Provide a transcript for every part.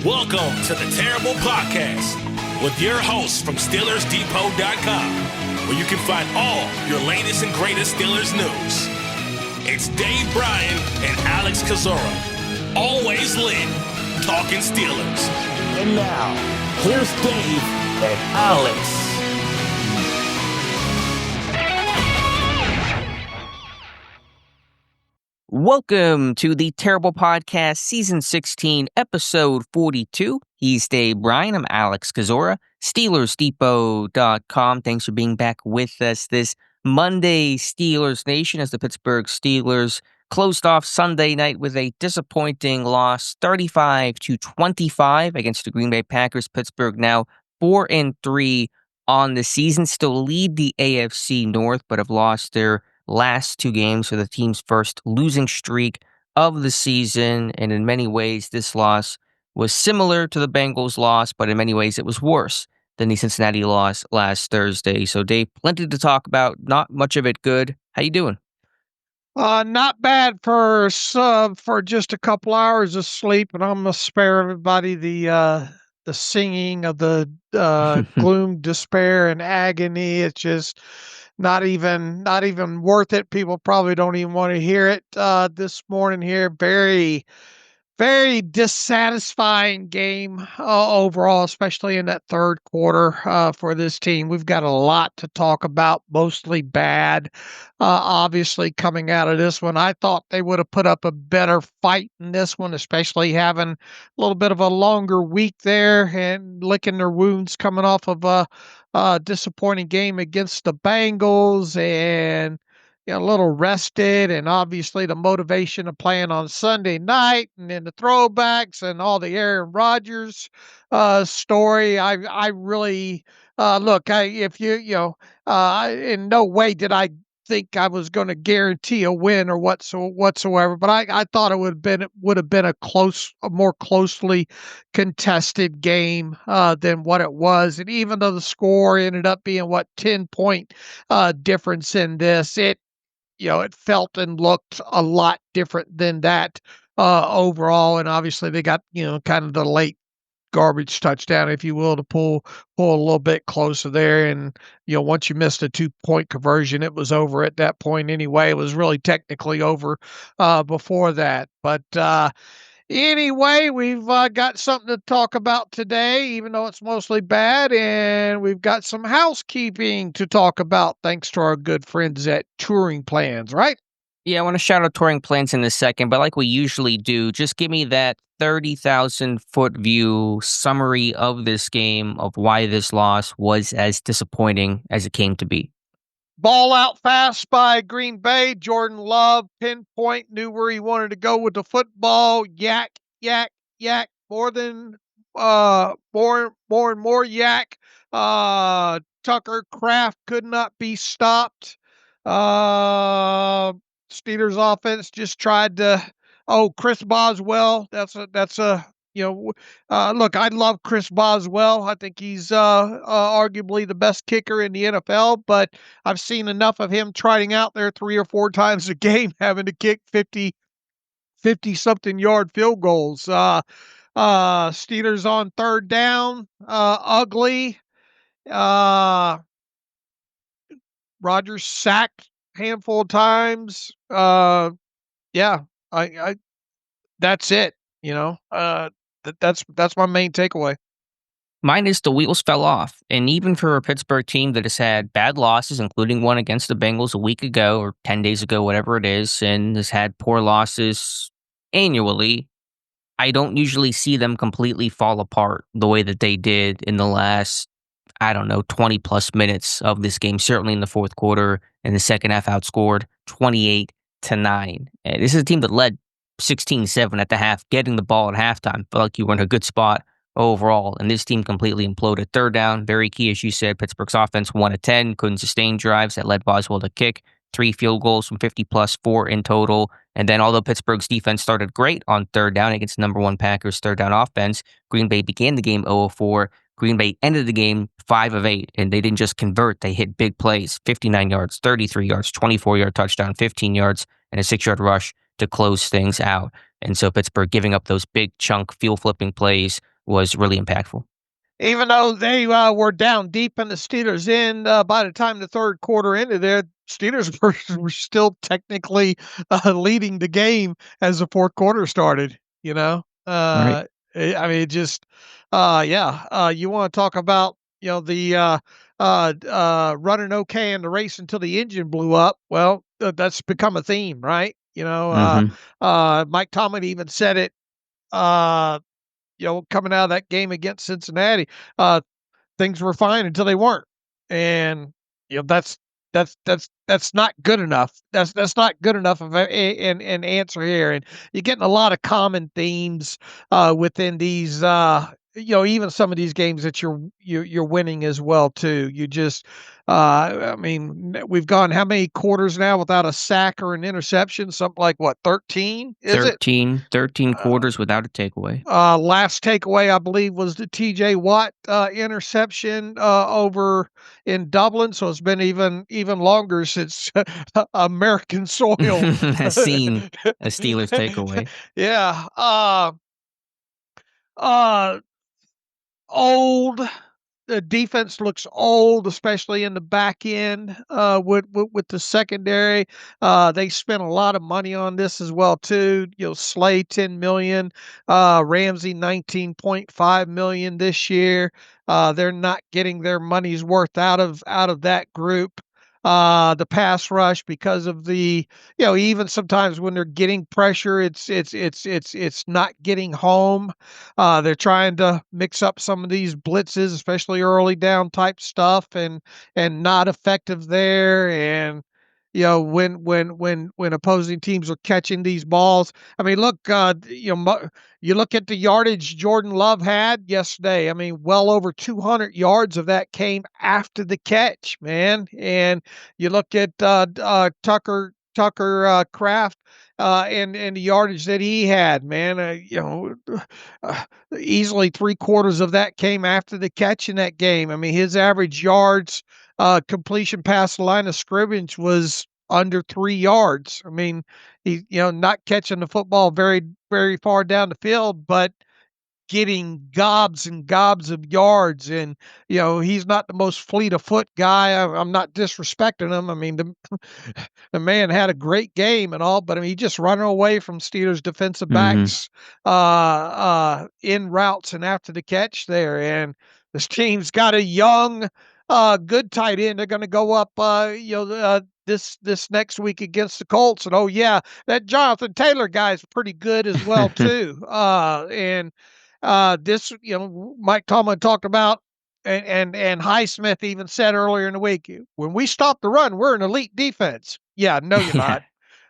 Welcome to the Terrible Podcast with your hosts from SteelersDepot.com, where you can find all your latest and greatest Steelers news. It's Dave Bryan and Alex Kozora, always lit, talking Steelers. And now, here's Dave and Alex. Welcome to the Terrible Podcast, Season 16, Episode 42. He's Dave Bryan. I'm Alex Kozora, SteelersDepot.com. Thanks for being back with us this Monday, Steelers Nation, as the Pittsburgh Steelers closed off Sunday night with a disappointing loss, 35-25 against the Green Bay Packers. Pittsburgh now 4-3 on the season, still lead the AFC North, but have lost their last two games for the team's first losing streak of the season. And in many ways, this loss was similar to the Bengals loss, but in many ways it was worse than the Cincinnati loss last Thursday. So Dave, plenty to talk about, not much of it good. How you doing? Not bad for just a couple hours of sleep, and I'm gonna spare everybody the singing of the gloom, despair, and agony. It's just not even worth it. People probably don't even want to hear it this morning here. Very, very dissatisfying game overall, especially in that third quarter for this team. We've got a lot to talk about, mostly bad. Obviously, coming out of this one, I thought they would have put up a better fight in this one, especially having a little bit of a longer week there and licking their wounds coming off of a disappointing game against the Bengals, and a little rested, and obviously the motivation of playing on Sunday night, and then the throwbacks and all the Aaron Rodgers story. I really in no way did I think I was going to guarantee a win or whatsoever, but I thought it would have been a more closely contested game than what it was. And even though the score ended up being 10-point difference in this, it felt and looked a lot different than that overall. And obviously they got, kind of the late garbage touchdown, if you will, to pull a little bit closer there. And, once you missed a 2-point conversion, it was over at that point anyway. It was really technically over before that. But anyway, we've got something to talk about today, even though it's mostly bad, and we've got some housekeeping to talk about thanks to our good friends at Touring Plans, right? Yeah, I want to shout out Touring Plans in a second, but like we usually do, just give me that 30,000-foot view summary of this game, of why this loss was as disappointing as it came to be. Ball out fast by Green Bay. Jordan Love, pinpoint, knew where he wanted to go with the football. Yak, yak, yak. More and more yak. Tucker Kraft could not be stopped. Steelers offense just tried to. Oh, Chris Boswell. Look, I love Chris Boswell. I think he's arguably the best kicker in the NFL, but I've seen enough of him trotting out there 3 or 4 times a game, having to kick 50-something yard field goals. Steelers on third down, ugly. Rodgers sacked a handful of times. I that's it. That's my main takeaway. Mine is the wheels fell off. And even for a Pittsburgh team that has had bad losses, including one against the Bengals a week ago or 10 days ago, whatever it is, and has had poor losses annually, I don't usually see them completely fall apart the way that they did in the last, 20 plus minutes of this game, certainly in the fourth quarter, and the second half outscored 28-9. This is a team that led 16-7 at the half, getting the ball at halftime. Felt like you were in a good spot overall, and this team completely imploded. Third down, very key, as you said. Pittsburgh's offense 1 of 10, couldn't sustain drives that led Boswell to kick 3 field goals from 50 plus, 4 in total. And then although Pittsburgh's defense started great on third down against number 1 Packers third down offense, Green Bay began the game 0-4. Green Bay ended the game 5 of 8, and they didn't just convert. They hit big plays, 59 yards, 33 yards, 24-yard touchdown, 15 yards, and a 6-yard rush to close things out. And so Pittsburgh giving up those big chunk fuel flipping plays was really impactful. Even though they were down deep in the Steelers' end by the time the third quarter ended, there Steelers were still technically leading the game as the fourth quarter started. Right. I mean, just you want to talk about the running okay in the race until the engine blew up. Well, that's become a theme, right? Mike Tomlin even said it. Coming out of that game against Cincinnati, things were fine until they weren't, and that's not good enough. That's not good enough of an answer here, and you're getting a lot of common themes within these. Even some of these games that you're winning as well too. You just, I mean, we've gone how many quarters now without a sack or an interception? Something like what, 13? Is it? 13 quarters without a takeaway. Last takeaway, I believe, was the TJ Watt interception over in Dublin. So it's been even longer since American soil Has seen a Steelers takeaway. Yeah. Old. The defense looks old, especially in the back end with the secondary. They spent a lot of money on this as well too. Slay 10 million, Ramsey 19.5 million this year. They're not getting their money's worth out of that group. The pass rush, because of the even sometimes when they're getting pressure, it's not getting home. They're trying to mix up some of these blitzes, especially early down type stuff, and not effective there. And when opposing teams are catching these balls, I mean, look, you look at the yardage Jordan Love had yesterday. I mean, well over 200 yards of that came after the catch, man. And you look at Tucker Kraft and the yardage that he had, man. Easily 3/4 of that came after the catch in that game. I mean, his average yards completion past the line of scrimmage was under 3 yards. I mean, he not catching the football very very far down the field, but getting gobs and gobs of yards. And he's not the most fleet of foot guy. I'm not disrespecting him. I mean, the man had a great game and all, but I mean, he just running away from Steelers defensive backs in routes and after the catch there. And this team's got a young good tight end. They're going to go up this next week against the Colts. And oh yeah, that Jonathan Taylor guy's pretty good as well too. And this, Mike Tomlin talked about, and Highsmith even said earlier in the week, when we stop the run, we're an elite defense. Yeah, no, you're not.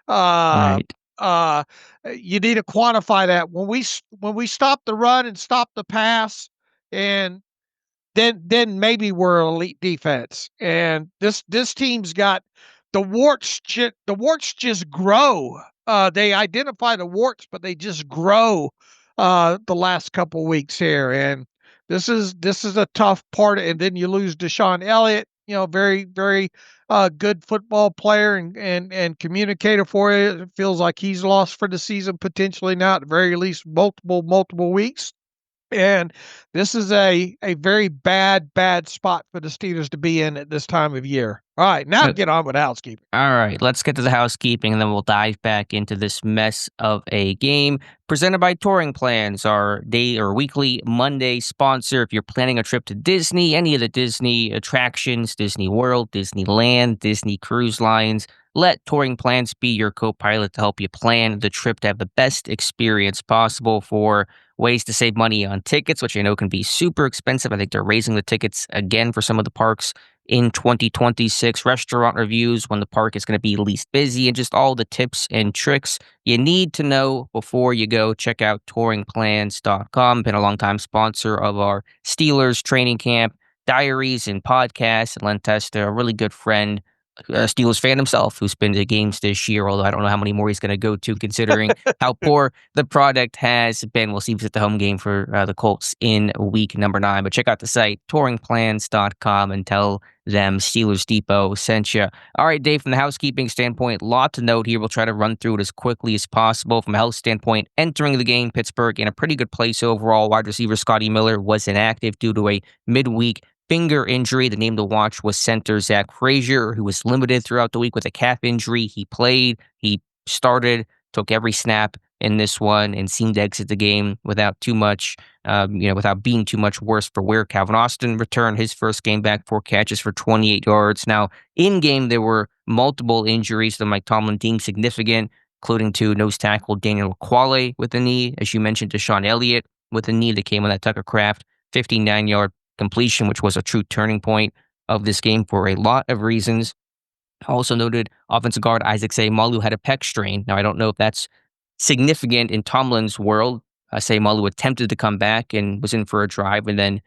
Right. You need to quantify that. When we stop the run and stop the pass, and then maybe we're an elite defense. And this team's got the warts. The warts just grow. They identify the warts, but they just grow the last couple weeks here. And this is a tough part. And then you lose Deshaun Elliott, very very good football player and communicator for you. It feels like he's lost for the season potentially now, at the very least multiple weeks. And this is a very bad spot for the Steelers to be in at this time of year. All right, now get on with housekeeping. All right, let's get to the housekeeping, and then we'll dive back into this mess of a game. Presented by Touring Plans, our weekly Monday sponsor. If you're planning a trip to Disney, any of the Disney attractions, Disney World, Disneyland, Disney Cruise Lines, let Touring Plans be your co-pilot to help you plan the trip to have the best experience possible. For ways to save money on tickets, which I know can be super expensive. I think they're raising the tickets again for some of the parks in 2026. Restaurant reviews, when the park is going to be least busy, and just all the tips and tricks you need to know before you go. Check out touringplans.com. Been a longtime sponsor of our Steelers training camp diaries and podcasts. And Len Testa, a really good friend Steelers fan himself, who's been to games this year, although I don't know how many more he's going to go to, considering how poor the product has been. We'll see if he's at the home game for the Colts in week number 9. But check out the site, touringplans.com, and tell them Steelers Depot sent you. All right, Dave, from the housekeeping standpoint, a lot to note here. We'll try to run through it as quickly as possible. From a health standpoint, entering the game, Pittsburgh in a pretty good place overall. Wide receiver Scotty Miller was inactive due to a midweek finger injury. The name to watch was center Zach Frazier, who was limited throughout the week with a calf injury. He played, he started, took every snap in this one, and seemed to exit the game without too much, without being too much worse for wear. Calvin Austin returned his first game back, 4 catches for 28 yards. Now, in game, there were multiple injuries that Mike Tomlin deemed significant, including to nose tackle Daniel Quale with a knee, as you mentioned, to Sean Elliott with a knee that came on that Tucker Kraft 59-yard completion, which was a true turning point of this game for a lot of reasons. Also noted, offensive guard Isaac Seumalo had a pec strain. Now, I don't know if that's significant in Tomlin's world. Seumalo attempted to come back and was in for a drive and then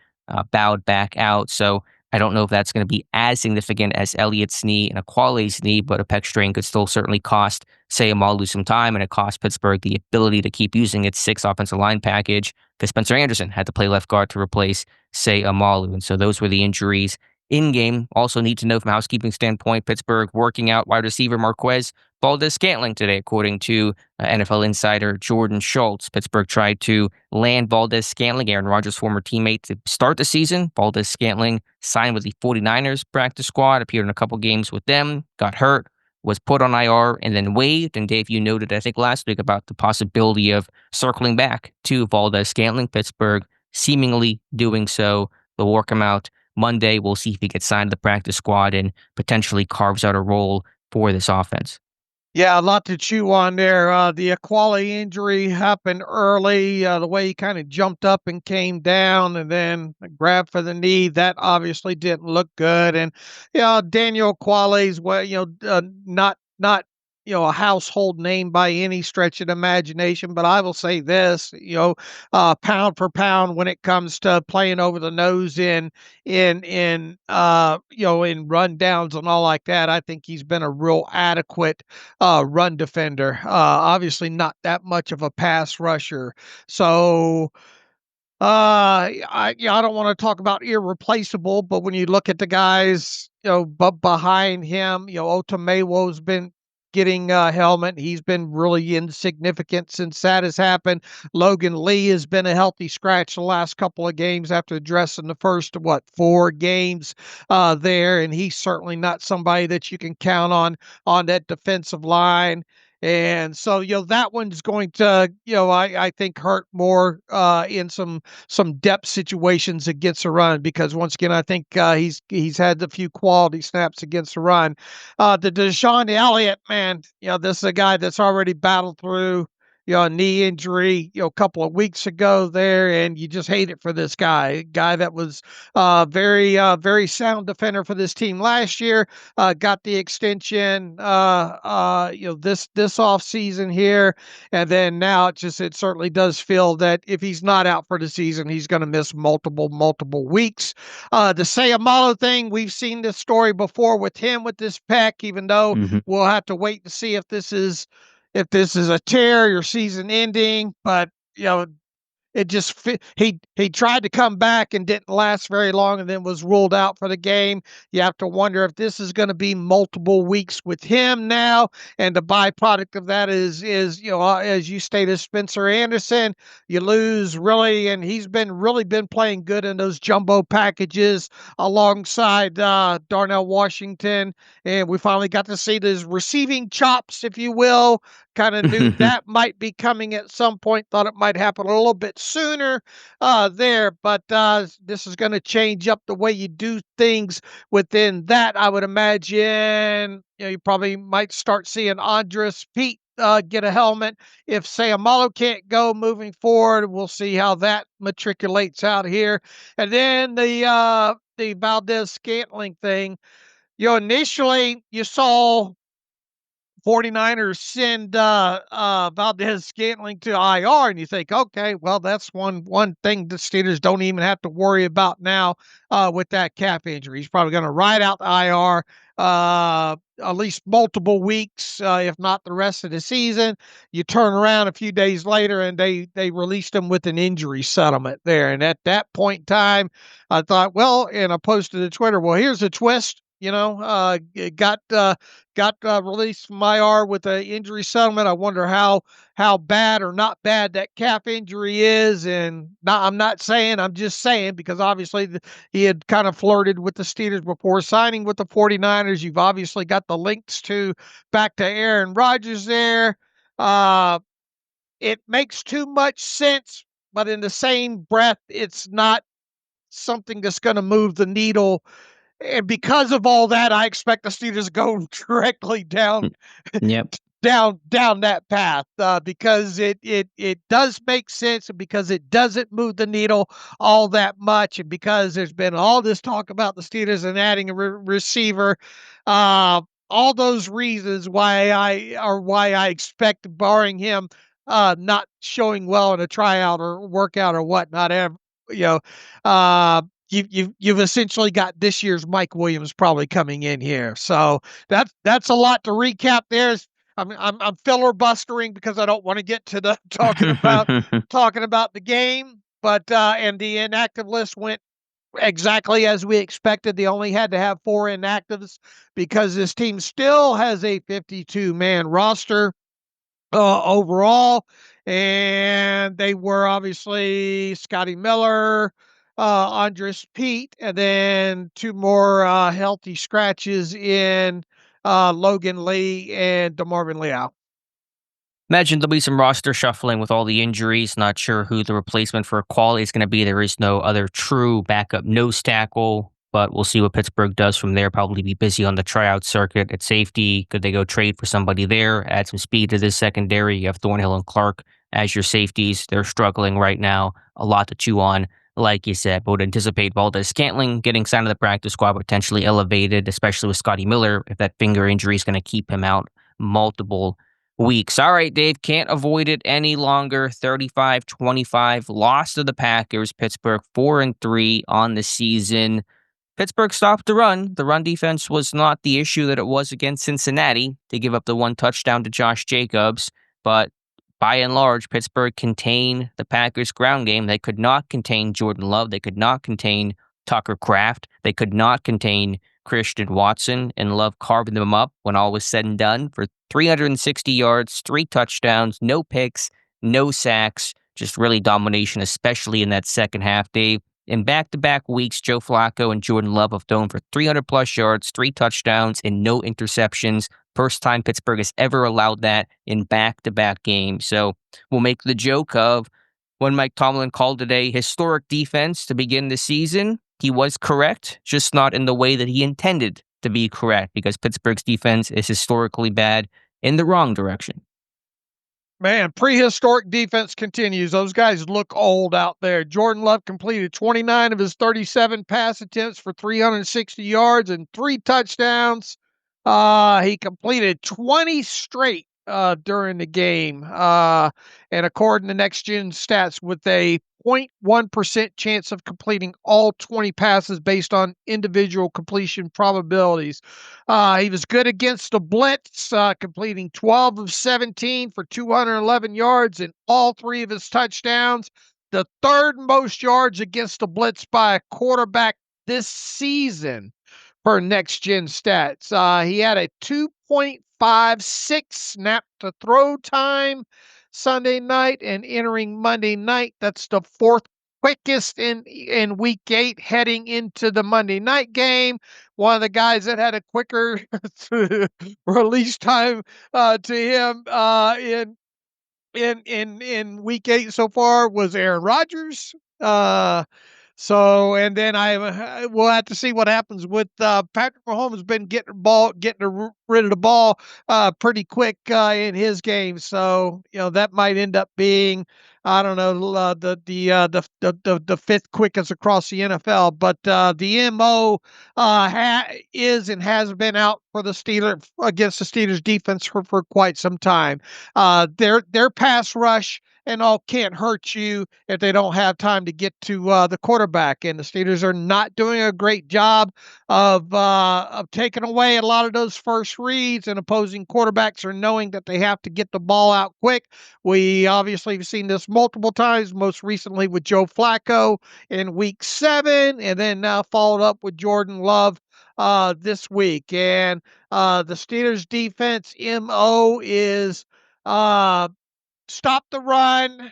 bowed back out. So I don't know if that's going to be as significant as Elliott's knee and Aquale's knee, but a pec strain could still certainly cost Seumalo some time, and it cost Pittsburgh the ability to keep using its 6 offensive line package because Spencer Anderson had to play left guard to replace Seumalo. And so those were the injuries in game. Also need to know from a housekeeping standpoint, Pittsburgh working out wide receiver Marquez Valdes-Scantling today, according to NFL insider Jordan Schultz. Pittsburgh tried to land Valdes-Scantling, Aaron Rodgers' former teammate, to start the season. Valdes-Scantling signed with the 49ers practice squad, appeared in a couple games with them, got hurt, was put on IR, and then waived. And Dave, you noted, I think last week, about the possibility of circling back to Valdes-Scantling. Pittsburgh seemingly doing so. They'll work him out Monday. We'll see if he gets signed to the practice squad and potentially carves out a role for this offense. Yeah, a lot to chew on there. The Aquale injury happened early. The way he kind of jumped up and came down and then grabbed for the knee, that obviously didn't look good. And, Daniel Aquale's, not a household name by any stretch of imagination, but I will say this, pound for pound when it comes to playing over the nose in run downs and all like that, I think he's been a real adequate run defender. Obviously not that much of a pass rusher. So I don't want to talk about irreplaceable, but when you look at the guys, but behind him, Otomewo's been getting a helmet. He's been really insignificant since that has happened. Logan Lee has been a healthy scratch the last couple of games after addressing the first, 4 games there. And he's certainly not somebody that you can count on that defensive line. And so, that one's going to, I think hurt more in some depth situations against the run, because once again, I think he's had a few quality snaps against the run. The Deshaun Elliott, man, this is a guy that's already battled through a knee injury, a couple of weeks ago there, and you just hate it for this guy. A guy that was very sound defender for this team last year, got the extension, this off season here, and then now it certainly does feel that if he's not out for the season, he's going to miss multiple weeks. The Seumalo thing, we've seen this story before with him with this pec, even though we'll have to wait to see if this is a tear or season ending, but it just he tried to come back and didn't last very long, and then was ruled out for the game. You have to wonder if this is going to be multiple weeks with him now, and the byproduct of that is as you stated, Spencer Anderson, you lose really, and he's really been playing good in those jumbo packages alongside Darnell Washington, and we finally got to see those receiving chops, if you will. Kind of knew that might be coming at some point, thought it might happen a little bit sooner there, but this is going to change up the way you do things within that. I would imagine you probably might start seeing Andres Pete get a helmet. If Seumalo can't go moving forward, we'll see how that matriculates out here. And then the Valdes-Scantling thing, initially you saw 49ers send Valdes-Scantling to IR, and you think, okay, well, that's one thing the Steelers don't even have to worry about now with that calf injury. He's probably going to ride out the IR. at least multiple weeks, if not the rest of the season. You turn around a few days later and they released him with an injury settlement there. And at that point in time, I thought, well, and I posted to Twitter, well, here's a twist. It got released from IR with an injury settlement. I wonder how bad or not bad that calf injury is. And I'm not saying, I'm just saying, because obviously he had kind of flirted with the Steelers before signing with the 49ers. You've obviously got the links to back to Aaron Rodgers there. It makes too much sense, but in the same breath, it's not something that's going to move the needle. And because of all that, I expect the Steelers to go directly down Yep. down that path, because it does make sense, and because it doesn't move the needle all that much, and because there's been all this talk about the Steelers and adding a receiver. All those reasons why I expect, barring him not showing well in a tryout or workout or whatnot, ever, you know, uh, you've essentially got this year's Mike Williams probably coming in here. So that's a lot to recap there. I'm filibustering because I don't want to get to the talking about the game, but and the inactive list went exactly as we expected. They only had to have 4 inactives because this team still has a 52-man roster overall, and they were obviously Scotty Miller, Andres Pete, and then 2 more healthy scratches in Logan Lee and DeMarvin Leal. Imagine there'll be some roster shuffling with all the injuries. Not sure who the replacement for Quali is going to be. There is no other true backup nose tackle, but we'll see what Pittsburgh does from there. Probably be busy on the tryout circuit at safety. Could they go trade for somebody there, add some speed to this secondary? You have Thornhill and Clark as your safeties. They're struggling right now. A lot to chew on, like you said, but would anticipate Valdez Scantling getting signed to the practice squad, potentially elevated, especially with Scotty Miller, if that finger injury is going to keep him out multiple weeks. All right, Dave, can't avoid it any longer. 35-25 loss to the Packers. Pittsburgh 4-3 on the season. Pittsburgh stopped the run. The run defense was not the issue that it was against Cincinnati. They give up the 1 touchdown to Josh Jacobs, but by and large, Pittsburgh contained the Packers' ground game. They could not contain Jordan Love. They could not contain Tucker Kraft. They could not contain Christian Watson, and Love carved them up when all was said and done for 360 yards, 3 touchdowns, no picks, no sacks, just really domination, especially in that second half, Dave. In back-to-back weeks, Joe Flacco and Jordan Love have thrown for 300-plus yards, 3 touchdowns, and no interceptions. First time Pittsburgh has ever allowed that in back-to-back games. So we'll make the joke of when Mike Tomlin called it a historic defense to begin the season. He was correct, just not in the way that he intended to be correct, because Pittsburgh's defense is historically bad in the wrong direction. Man, prehistoric defense continues. Those guys look old out there. Jordan Love completed 29 of his 37 pass attempts for 360 yards and 3 touchdowns. He completed 20 straight during the game. And according to Next Gen Stats, with a 0.1% chance of completing all 20 passes based on individual completion probabilities. He was good against the blitz, completing 12 of 17 for 211 yards and all 3 of his touchdowns. The 3rd most yards against the blitz by a quarterback this season per Next Gen Stats. He had a 2.56 snap to throw time Sunday night, and entering Monday night, that's the 4th quickest in week 8 heading into the Monday night game. One of the guys that had a quicker release time to him in week 8 so far was Aaron Rodgers. So, and then we'll have to see what happens with Patrick Mahomes. Been getting rid of the ball pretty quick in his game. So, that might end up being, I don't know, the 5th quickest across the NFL. But the MO is and has been out for the Steelers against the Steelers defense for quite some time. Their pass rush and all can't hurt you if they don't have time to get to the quarterback. And the Steelers are not doing a great job of taking away a lot of those first reads, and opposing quarterbacks are knowing that they have to get the ball out quick. We obviously have seen this multiple times, most recently with Joe Flacco in week 7, and then now followed up with Jordan Love this week. And the Steelers defense MO is uh, stop the run,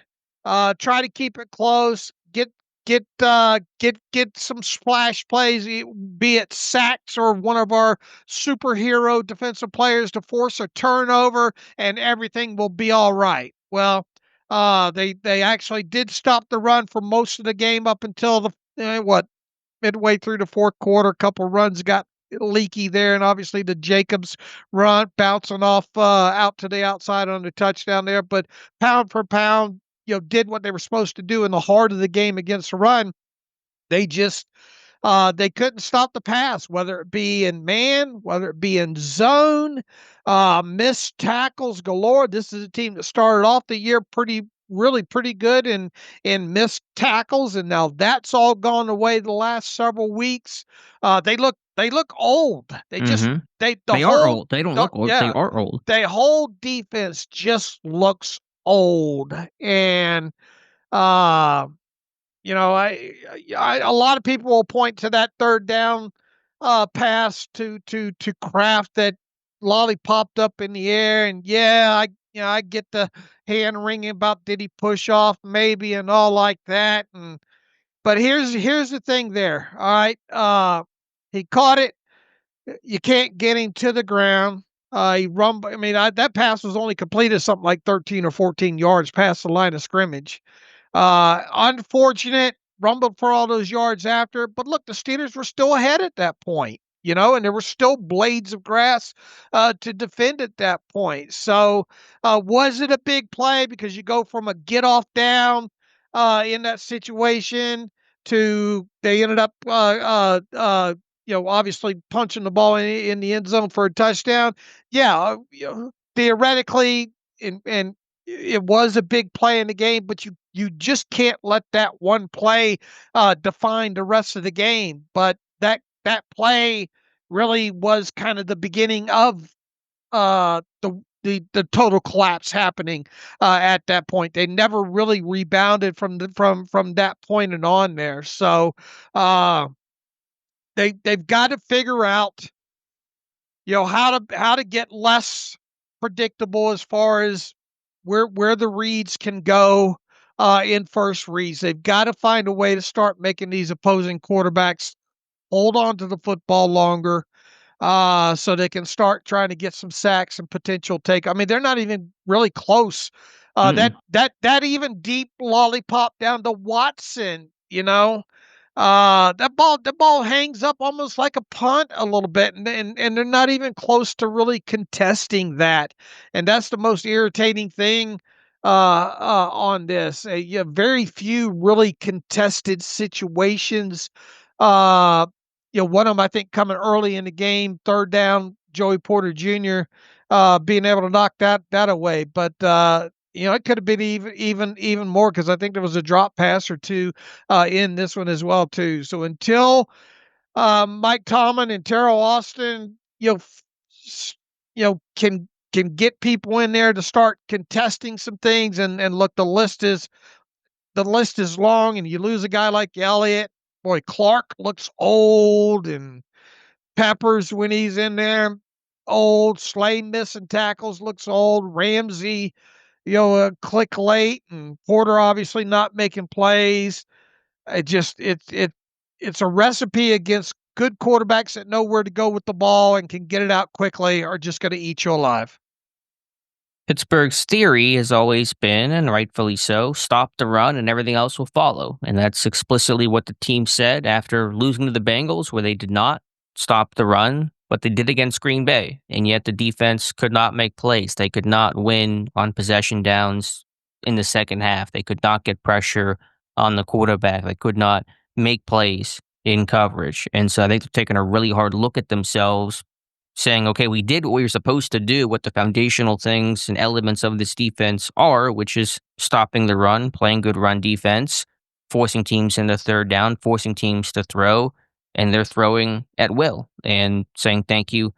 try to keep it close, get some splash plays, be it sacks or one of our superhero defensive players to force a turnover, and everything will be all right. Well, they actually did stop the run for most of the game up until the midway through the fourth quarter. A couple runs got leaky there, and obviously the Jacobs run bouncing off out to the outside on the touchdown there. But pound for pound, did what they were supposed to do in the heart of the game against the run. They just they couldn't stop the pass, whether it be in man, whether it be in zone, missed tackles galore. This is a team that started off the year really pretty good in missed tackles, and now that's all gone away the last several weeks. They look old. They just Mhm. they They are old. They don't look old. They yeah, are old. the whole defense just looks old. And uh a lot of people will point to that third down pass to Kraft that Lolly popped up in the air, and I get the hand wringing about did he push off maybe and all like that. But here's the thing there. All right, he caught it. You can't get him to the ground. He rumbled. I mean, that pass was only completed something like 13 or 14 yards past the line of scrimmage. Unfortunate, rumbled for all those yards after. But look, the Steelers were still ahead at that point, and there were still blades of grass to defend at that point. So, was it a big play? Because you go from a get off down in that situation to they ended up, obviously punching the ball in the end zone for a touchdown. Yeah, theoretically, and it was a big play in the game, but you just can't let that one play define the rest of the game. But that play really was kind of the beginning of the total collapse happening at that point. They never really rebounded from that point and on there. So they've got to figure out how to get less predictable as far as where the reads can go in first reads. They've got to find a way to start making these opposing quarterbacks hold on to the football longer, so they can start trying to get some sacks and potential take. I mean, they're not even really close. That even deep lollipop down to Watson, that ball hangs up almost like a punt a little bit, and they're not even close to really contesting that. And that's the most irritating thing on this. You have very few really contested situations. Uh, one of them I think coming early in the game, third down, Joey Porter Jr. Being able to knock that away, but it could have been even more, because I think there was a drop pass or two in this one as well too. So until Mike Tomlin and Terrell Austin, can get people in there to start contesting some things, and look, the list is long, and you lose a guy like Elliott. Boy, Clark looks old, and Peppers when he's in there, old. Slay missing tackles looks old. Ramsey, click late, and Porter obviously not making plays. It's a recipe against good quarterbacks that know where to go with the ball and can get it out quickly, are just going to eat you alive. Pittsburgh's theory has always been, and rightfully so, stop the run and everything else will follow. And that's explicitly what the team said after losing to the Bengals, where they did not stop the run, but they did against Green Bay. And yet the defense could not make plays. They could not win on possession downs in the second half. They could not get pressure on the quarterback. They could not make plays in coverage. And so I think they're taking a really hard look at themselves saying, okay, we did what we were supposed to do, what the foundational things and elements of this defense are, which is stopping the run, playing good run defense, forcing teams into third down, forcing teams to throw, and they're throwing at will and saying thank you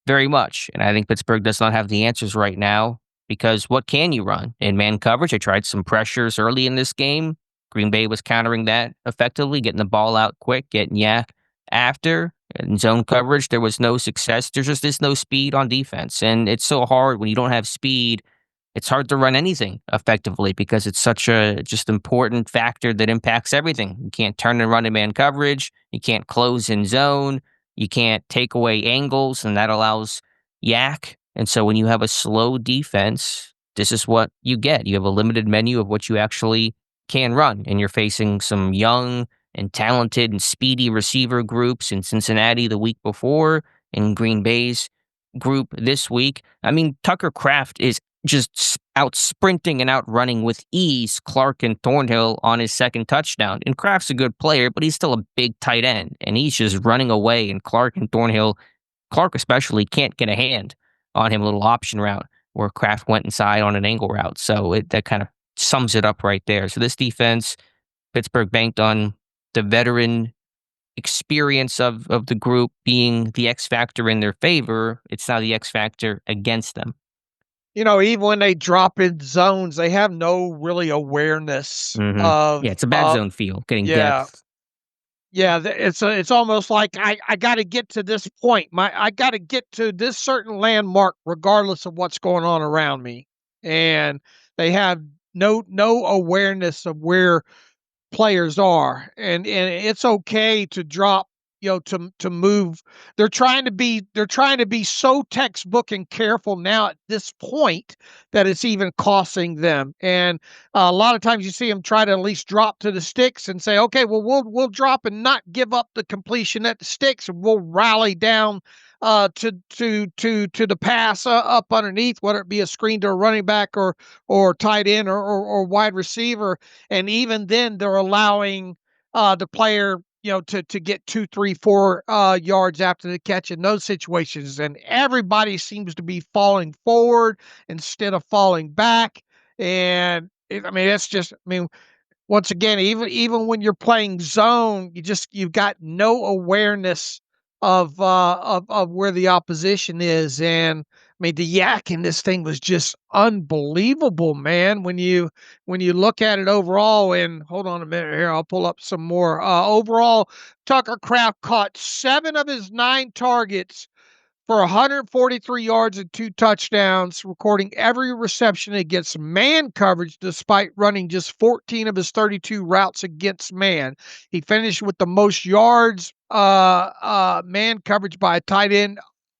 very much. And I think Pittsburgh does not have the answers right now because what can you run? In man coverage, they tried some pressures early in this game. Green Bay was countering that effectively, getting the ball out quick, getting yak after. In zone coverage, there was no success. There's just is no speed on defense. And it's so hard when you don't have speed. It's hard to run anything effectively because it's such a just important factor that impacts everything. You can't turn and run in man coverage. You can't close in zone. You can't take away angles, and that allows yak. And so when you have a slow defense, this is what you get. You have a limited menu of what you actually can run, and you're facing some young and talented and speedy receiver groups in Cincinnati the week before, in Green Bay's group this week. I mean, Tucker Kraft is just out sprinting and out running with ease Clark and Thornhill on his second touchdown. And Kraft's a good player, but he's still a big tight end, and he's just running away. And Clark and Thornhill, Clark especially, can't get a hand on him. A little option route where Kraft went inside on an angle route. So that kind of sums it up right there. So this defense, Pittsburgh banked on the veteran experience of the group being the X factor in their favor. It's now the X factor against them. Even when they drop in zones, they have no really awareness of. Yeah, it's a bad zone feel, getting depth. Yeah, it's almost like I got to get to this point. I got to get to this certain landmark, regardless of what's going on around me, and they have no awareness of where players are, and it's okay to drop, to move. They're trying to be so textbook and careful now at this point that it's even costing them. And a lot of times you see them try to at least drop to the sticks and say, okay, well, we'll drop and not give up the completion at the sticks, and we'll rally down to the pass up underneath, whether it be a screen to a running back or tight end or wide receiver. And even then, they're allowing the player, to get 2, 3, 4 yards after the catch in those situations. And everybody seems to be falling forward instead of falling back. And it's just, once again, even when you're playing zone, you've got no awareness of where the opposition is. And the yak in this thing was just unbelievable, man. When you look at it overall, and hold on a minute here, I'll pull up some more. Overall, Tucker Kraft caught 7 of his 9 targets for 143 yards and 2 touchdowns, recording every reception against man coverage despite running just 14 of his 32 routes against man. He finished with the most yards man coverage by a tight end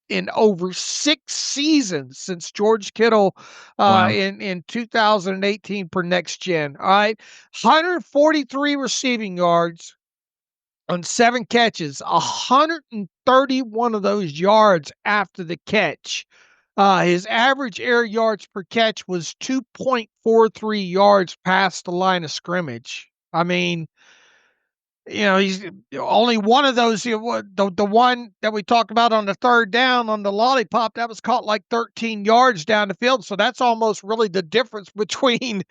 in over 6 seasons since George Kittle in 2018 per Next Gen. All right, 143 receiving yards on 7 catches, 131 of those yards after the catch. His average air yards per catch was 2.43 yards past the line of scrimmage. He's only one of those. The one that we talked about on the third down on the lollipop, that was caught like 13 yards down the field. So that's almost really the difference between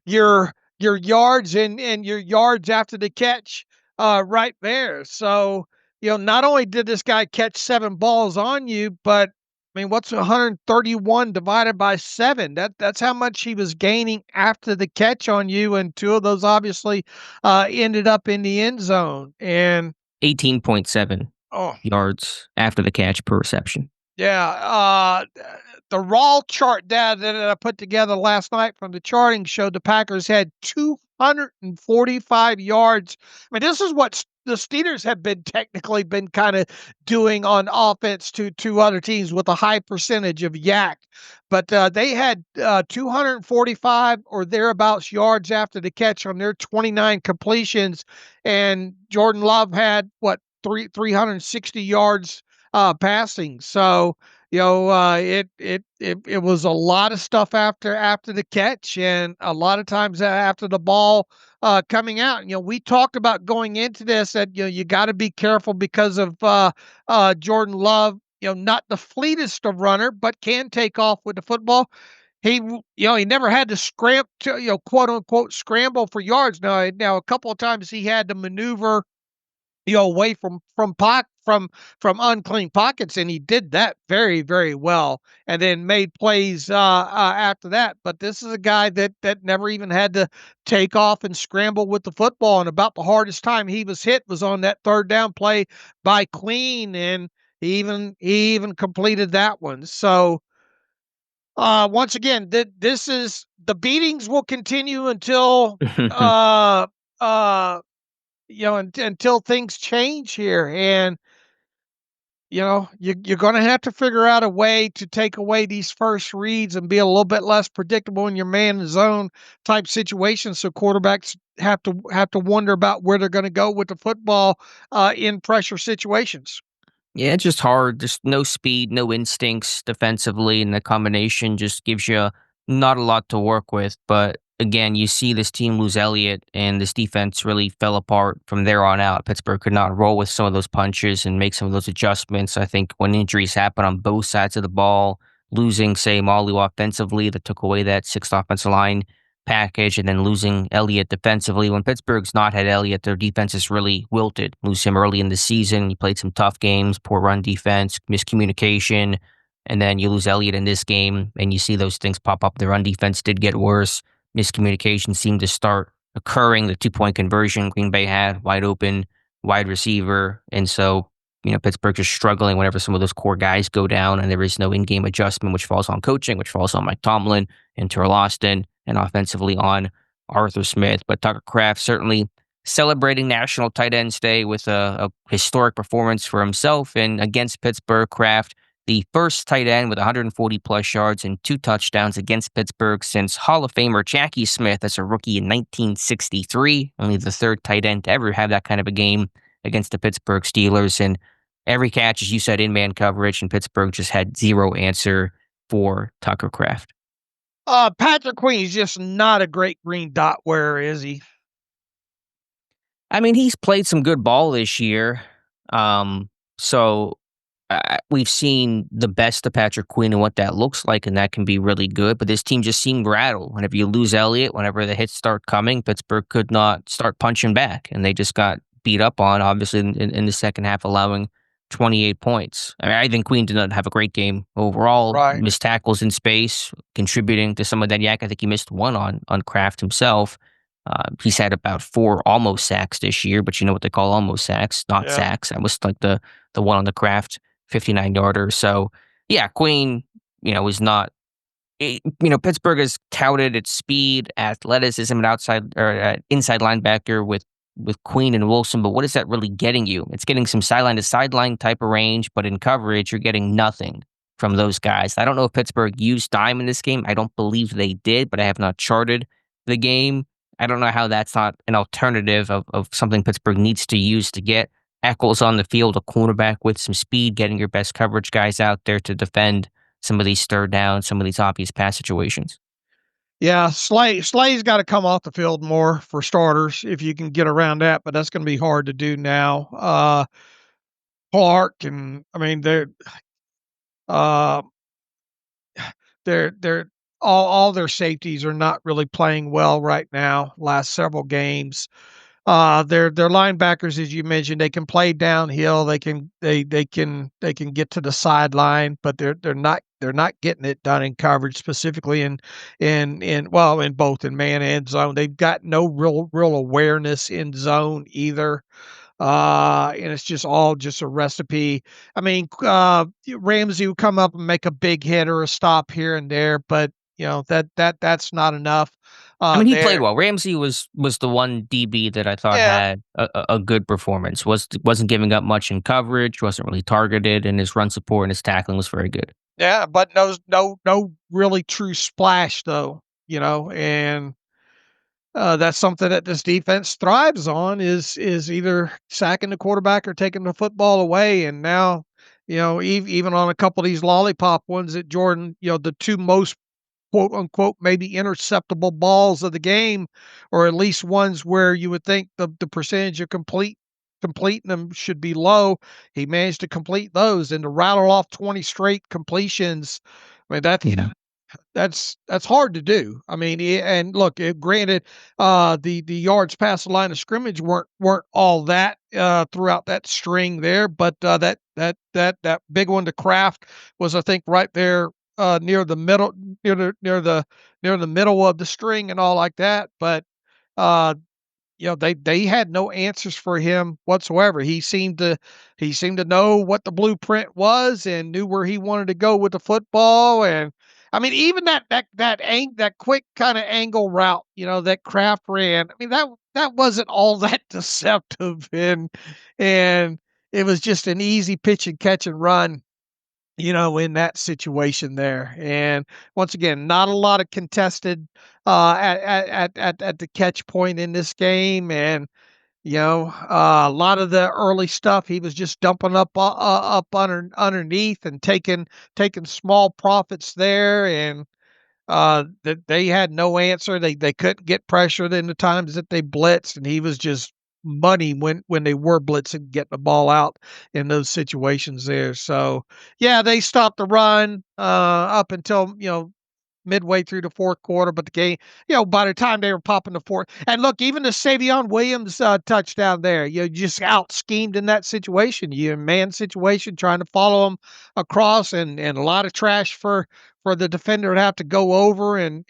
your yards and your yards after the catch, right there. So, not only did this guy catch 7 balls on you, but what's 131 divided by 7? That's how much he was gaining after the catch on you, and 2 of those obviously ended up in the end zone. And 18.7 yards after the catch per reception. Yeah, the raw chart data that I put together last night from the charting showed the Packers had 245 yards. This is what the Steelers have technically been kind of doing on offense to other teams with a high percentage of yak. But they had 245 or thereabouts yards after the catch on their 29 completions, and Jordan Love had 360 yards passing. So it was a lot of stuff after the catch, and a lot of times after the ball coming out. We talked about going into this that you got to be careful because of Jordan Love not the fleetest of runner, but can take off with the football. He never had to quote unquote scramble for yards. Now a couple of times he had to maneuver away from unclean pockets, and he did that very, very well, and then made plays after that. But this is a guy that never even had to take off and scramble with the football. And about the hardest time he was hit was on that third down play by Queen, and he even completed that one. So once again, this is the beatings will continue until uh uh until things change here. And you're going to have to figure out a way to take away these first reads and be a little bit less predictable in your man zone type situations, so quarterbacks have to wonder about where they're going to go with the football in pressure situations. Yeah, it's just hard. Just no speed, no instincts defensively, and the combination just gives you not a lot to work with. But again, you see this team lose Elliott, and this defense really fell apart from there on out. Pittsburgh could not roll with some of those punches and make some of those adjustments. I think when injuries happen on both sides of the ball, losing, say, Malu offensively, that took away that sixth offensive line package, and then losing Elliott defensively. When Pittsburgh's not had Elliott, their defense is really wilted. Lose him early in the season. He played some tough games, poor run defense, miscommunication, and then you lose Elliott in this game, and you see those things pop up. The run defense did get worse. Miscommunication seemed to start occurring. The 2-point conversion Green Bay had, wide open, wide receiver. And so, Pittsburgh just struggling whenever some of those core guys go down, and there is no in-game adjustment, which falls on coaching, which falls on Mike Tomlin and Terrell Austin, and offensively on Arthur Smith. But Tucker Kraft certainly celebrating National Tight Ends Day with a historic performance for himself. And against Pittsburgh, Kraft, the first tight end with 140-plus yards and 2 touchdowns against Pittsburgh since Hall of Famer Jackie Smith as a rookie in 1963. Only the third tight end to ever have that kind of a game against the Pittsburgh Steelers. And every catch, as you said, in-man coverage, and Pittsburgh just had zero answer for Tucker Kraft. Patrick Queen's just not a great green dot wearer, is he? I mean, he's played some good ball this year. So we've seen the best of Patrick Queen and what that looks like, and that can be really good. But this team just seemed rattled. Whenever you lose Elliott, whenever the hits start coming, Pittsburgh could not start punching back, and they just got beat up on, obviously, in the second half, allowing 28 points. I mean, I think Queen did not have a great game overall. Right. Missed tackles in space, contributing to some of that yak. I think he missed one on Kraft himself. He's had about 4 almost sacks this year, but you know what they call almost sacks, not sacks. That was like the one on the Kraft 59-yarder. So, yeah, Queen, is not. Pittsburgh has touted its speed, athleticism, and inside linebacker with Queen and Wilson, but what is that really getting you? It's getting some sideline to sideline type of range, but in coverage, you're getting nothing from those guys. I don't know if Pittsburgh used dime in this game. I don't believe they did, but I have not charted the game. I don't know how that's not an alternative of something Pittsburgh needs to use to get Eccles on the field, a cornerback with some speed, getting your best coverage guys out there to defend some of these third downs, some of these obvious pass situations. Yeah, Slay's got to come off the field more for starters if you can get around that, but that's going to be hard to do now. Clark and I mean uh, they're all their safeties are not really playing well right now. Last several games, their linebackers, as you mentioned, they can play downhill. They can get to the sideline, but they're not getting it done in coverage, specifically in both in man and zone. They've got no real awareness in zone either. And it's just all just a recipe. I mean, Ramsey would come up and make a big hit or a stop here and there, but that's not enough. I mean, he played well. Ramsey was the one DB that I thought had a good performance. Wasn't giving up much in coverage, wasn't really targeted, and his run support and his tackling was very good. Yeah, but no really true splash though, and that's something that this defense thrives on is either sacking the quarterback or taking the football away. And now, even on a couple of these lollipop ones that Jordan, the 2 most quote unquote maybe interceptable balls of the game, or at least ones where you would think the percentage of complete completing them should be low. He managed to complete those and to rattle off 20 straight completions. I mean, that's hard to do. I mean, and look, granted, the yards past the line of scrimmage weren't all that throughout that string there, but that big one to Kraft was, I think, right there near the middle, near the middle of the string and all like that. But uh, they had no answers for him whatsoever. He seemed to know what the blueprint was and knew where he wanted to go with the football. And I mean, even that quick kind of angle route, that Kraft ran. I mean, that wasn't all that deceptive, and it was just an easy pitch and catch and run. In that situation there. And once again, not a lot of contested at the catch point in this game. And a lot of the early stuff he was just dumping up underneath and taking small profits there. And that they had no answer. They couldn't get pressured in the times that they blitzed, and he was just money when they were blitzing, getting the ball out in those situations there. So yeah, they stopped the run up until midway through the fourth quarter, but the game, by the time they were popping the fourth, and look, even the Savion Williams touchdown there, you just out schemed in that situation, you in man situation, trying to follow him across, and a lot of trash for the defender to have to go over and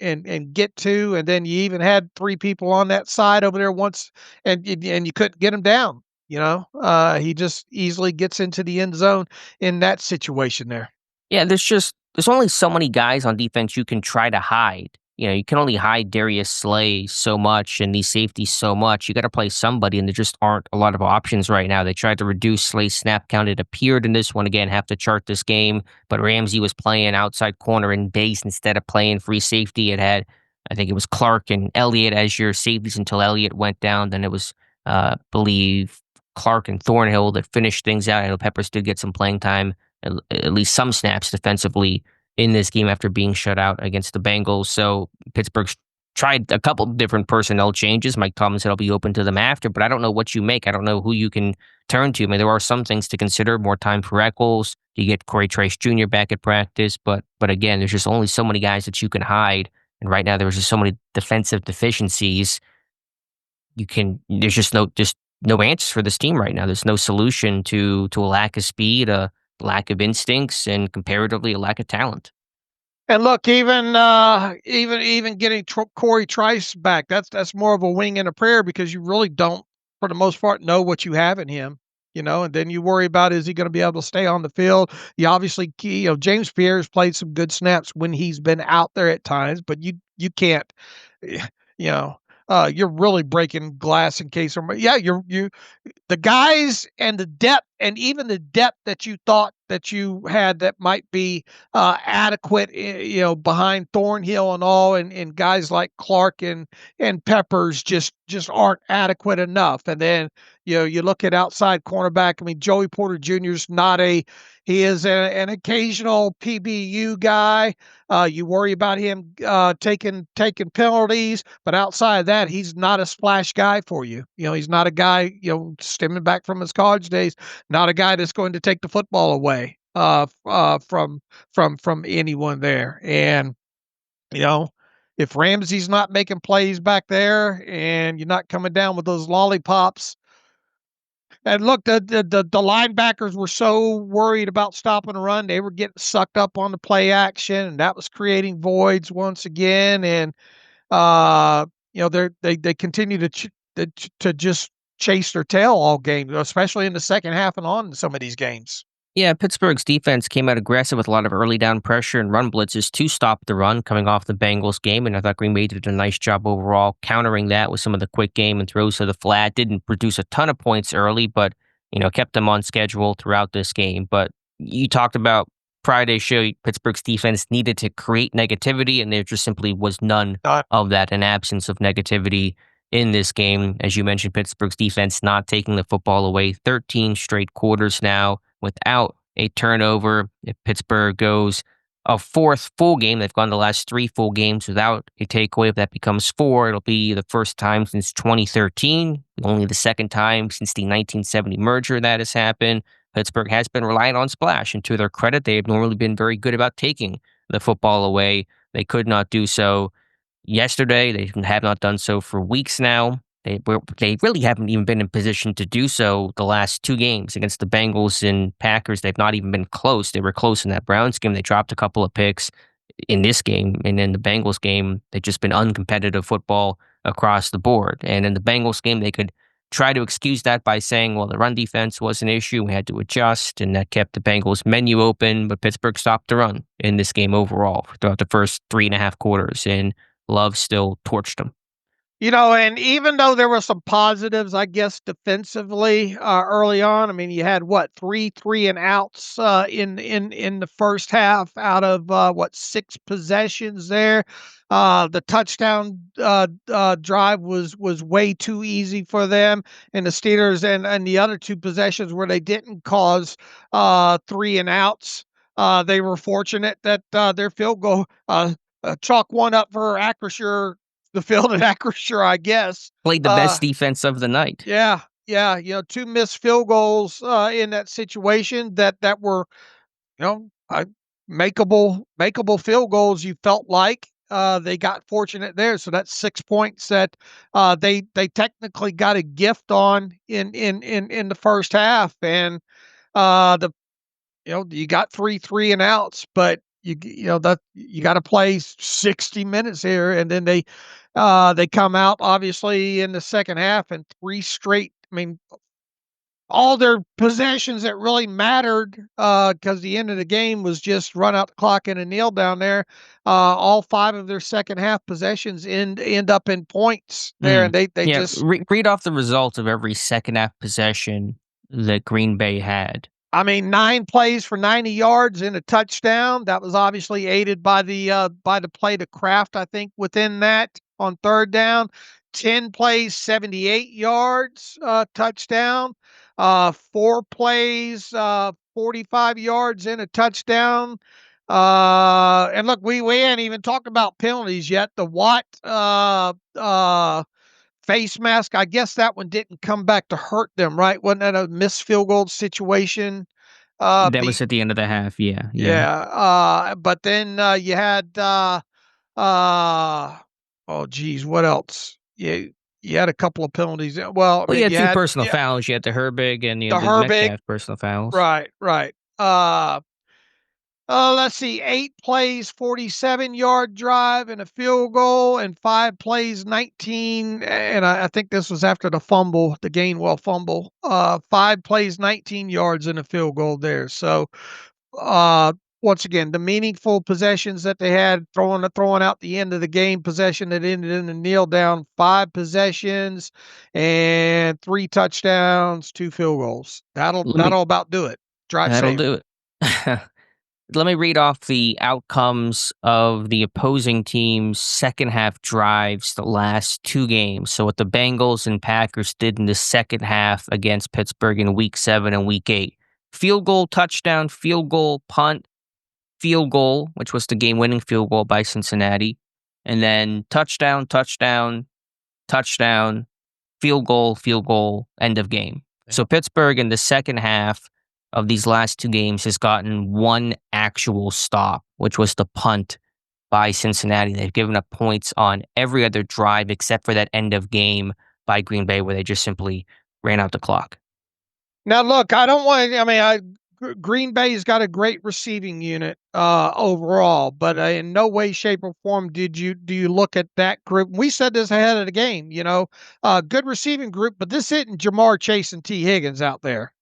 get to, and then you even had three people on that side over there once, and you couldn't get him down. He just easily gets into the end zone in that situation there. Yeah, there's only so many guys on defense you can try to hide. You can only hide Darius Slay so much and these safeties so much. You got to play somebody, and there just aren't a lot of options right now. They tried to reduce Slay's snap count. It appeared in this one, again, have to chart this game, but Ramsey was playing outside corner and base instead of playing free safety. It had, I think it was Clark and Elliott as your safeties until Elliott went down. Then it was, believe, Clark and Thornhill that finished things out. I know Peppers did get some playing time, at least some snaps defensively in this game after being shut out against the Bengals. So Pittsburgh's tried a couple different personnel changes. Mike Tomlin said I'll be open to them after, but I don't know what you make. I don't know who you can turn to. I mean, there are some things to consider. More time for Eccles. You get Corey Trice Jr. back at practice, but again, there's just only so many guys that you can hide. And right now, there's just so many defensive deficiencies. There's just no answers for this team right now. There's no solution to a lack of speed, a lack of instincts, and comparatively a lack of talent. And look, even getting Corey Trice back, that's more of a wing and a prayer, because you really don't, for the most part, know what you have in him. And then you worry about, is he going to be able to stay on the field? You obviously, James Pierre's played some good snaps when he's been out there at times, but you can't, you're really breaking glass in case somebody, the guys and the depth, and even the depth that you thought that you had that might be adequate, behind Thornhill and all, and guys like Clark and Peppers just aren't adequate enough. And then you look at outside cornerback. I mean, Joey Porter Jr. is he is an occasional PBU guy. You worry about him taking penalties, but outside of that, he's not a splash guy for you. He's not a guy, stemming back from his college days, not a guy that's going to take the football away from anyone there. And if Ramsey's not making plays back there, and you're not coming down with those lollipops. And look, the linebackers were so worried about stopping the run, they were getting sucked up on the play action, and that was creating voids once again. And they continue to just chase their tail all game, especially in the second half and on in some of these games. Yeah, Pittsburgh's defense came out aggressive with a lot of early down pressure and run blitzes to stop the run coming off the Bengals game, and I thought Green Bay did a nice job overall countering that with some of the quick game and throws to the flat. Didn't produce a ton of points early, but kept them on schedule throughout this game. But you talked about Friday's show, Pittsburgh's defense needed to create negativity, and there just simply was none of that, an absence of negativity in this game. As you mentioned, Pittsburgh's defense not taking the football away 13 straight quarters now without a turnover. If Pittsburgh goes a fourth full game. They've gone the last 3 full games without a takeaway. If that becomes 4, it'll be the first time since 2013, only the second time since the 1970 merger that has happened. Pittsburgh has been relying on splash, and to their credit, they have normally been very good about taking the football away. They could not do so yesterday. They have not done so for weeks now. They really haven't even been in position to do so the last 2 games against the Bengals and Packers. They've not even been close. They were close in that Browns game. They dropped a couple of picks in this game. And in the Bengals game, they've just been uncompetitive football across the board. And in the Bengals game, they could try to excuse that by saying, well, the run defense was an issue. We had to adjust, and that kept the Bengals menu open. But Pittsburgh stopped the run in this game overall throughout the first 3.5 quarters. And Love still torched them. And even though there were some positives, I guess, defensively early on, I mean, you had three and outs in the first half out of 6 possessions there. The touchdown drive was way too easy for them, and the Steelers and the other 2 possessions where they didn't cause 3 and outs. They were fortunate that their field goal chalk one up for Acrisure. The field at Acrisure, I guess. Played the best defense of the night. Yeah. 2 missed field goals in that situation that were, makeable field goals. You felt like they got fortunate there, so that's 6 points that they technically got a gift on in the first half, and you got 3 and outs, but that you got to play 60 minutes here, and then they come out obviously in the second half and 3 straight. I mean, all their possessions that really mattered, because the end of the game was just run out the clock and a kneel down there. All 5 of their second half possessions end up in points there, and they just read off the results of every second half possession that Green Bay had. I mean, 9 plays for 90 yards and a touchdown. That was obviously aided by the play to Kraft, I think, within that on third down. 10 plays, 78 yards, touchdown. 4 plays, 45 yards and a touchdown. And look, we ain't even talked about penalties yet. The Watt face mask, I guess that one didn't come back to hurt them, right? Wasn't that a missed field goal situation? That was at the end of the half, yeah. But then you had oh geez, what else? You had a couple of penalties. Well, you had 2 personal fouls. You had the Herbig and the Metcalf personal fouls. Right. Let's see, 8 plays, 47-yard drive and a field goal, and 5 plays, 19. And I think this was after the fumble, the Gainwell fumble. 5 plays, 19 yards and a field goal there. So, once again, the meaningful possessions that they had, throwing out the end of the game possession that ended in a kneel down, 5 possessions and 3 touchdowns, 2 field goals. That'll about do it. That'll do it. Let me read off the outcomes of the opposing team's second half drives the last 2 games. So what the Bengals and Packers did in the second half against Pittsburgh in Week 7 and Week 8. Field goal, touchdown, field goal, punt, field goal, which was the game-winning field goal by Cincinnati. And then touchdown, touchdown, touchdown, field goal, end of game. So Pittsburgh in the second half of these last 2 games has gotten 1 actual stop, which was the punt by Cincinnati. They've given up points on every other drive except for that end of game by Green Bay where they just simply ran out the clock. Now, look, I don't want to, I mean, Green Bay's got a great receiving unit overall, but in no way, shape, or form do you look at that group. We said this ahead of the game, good receiving group, but this isn't Jamar Chase and T. Higgins out there.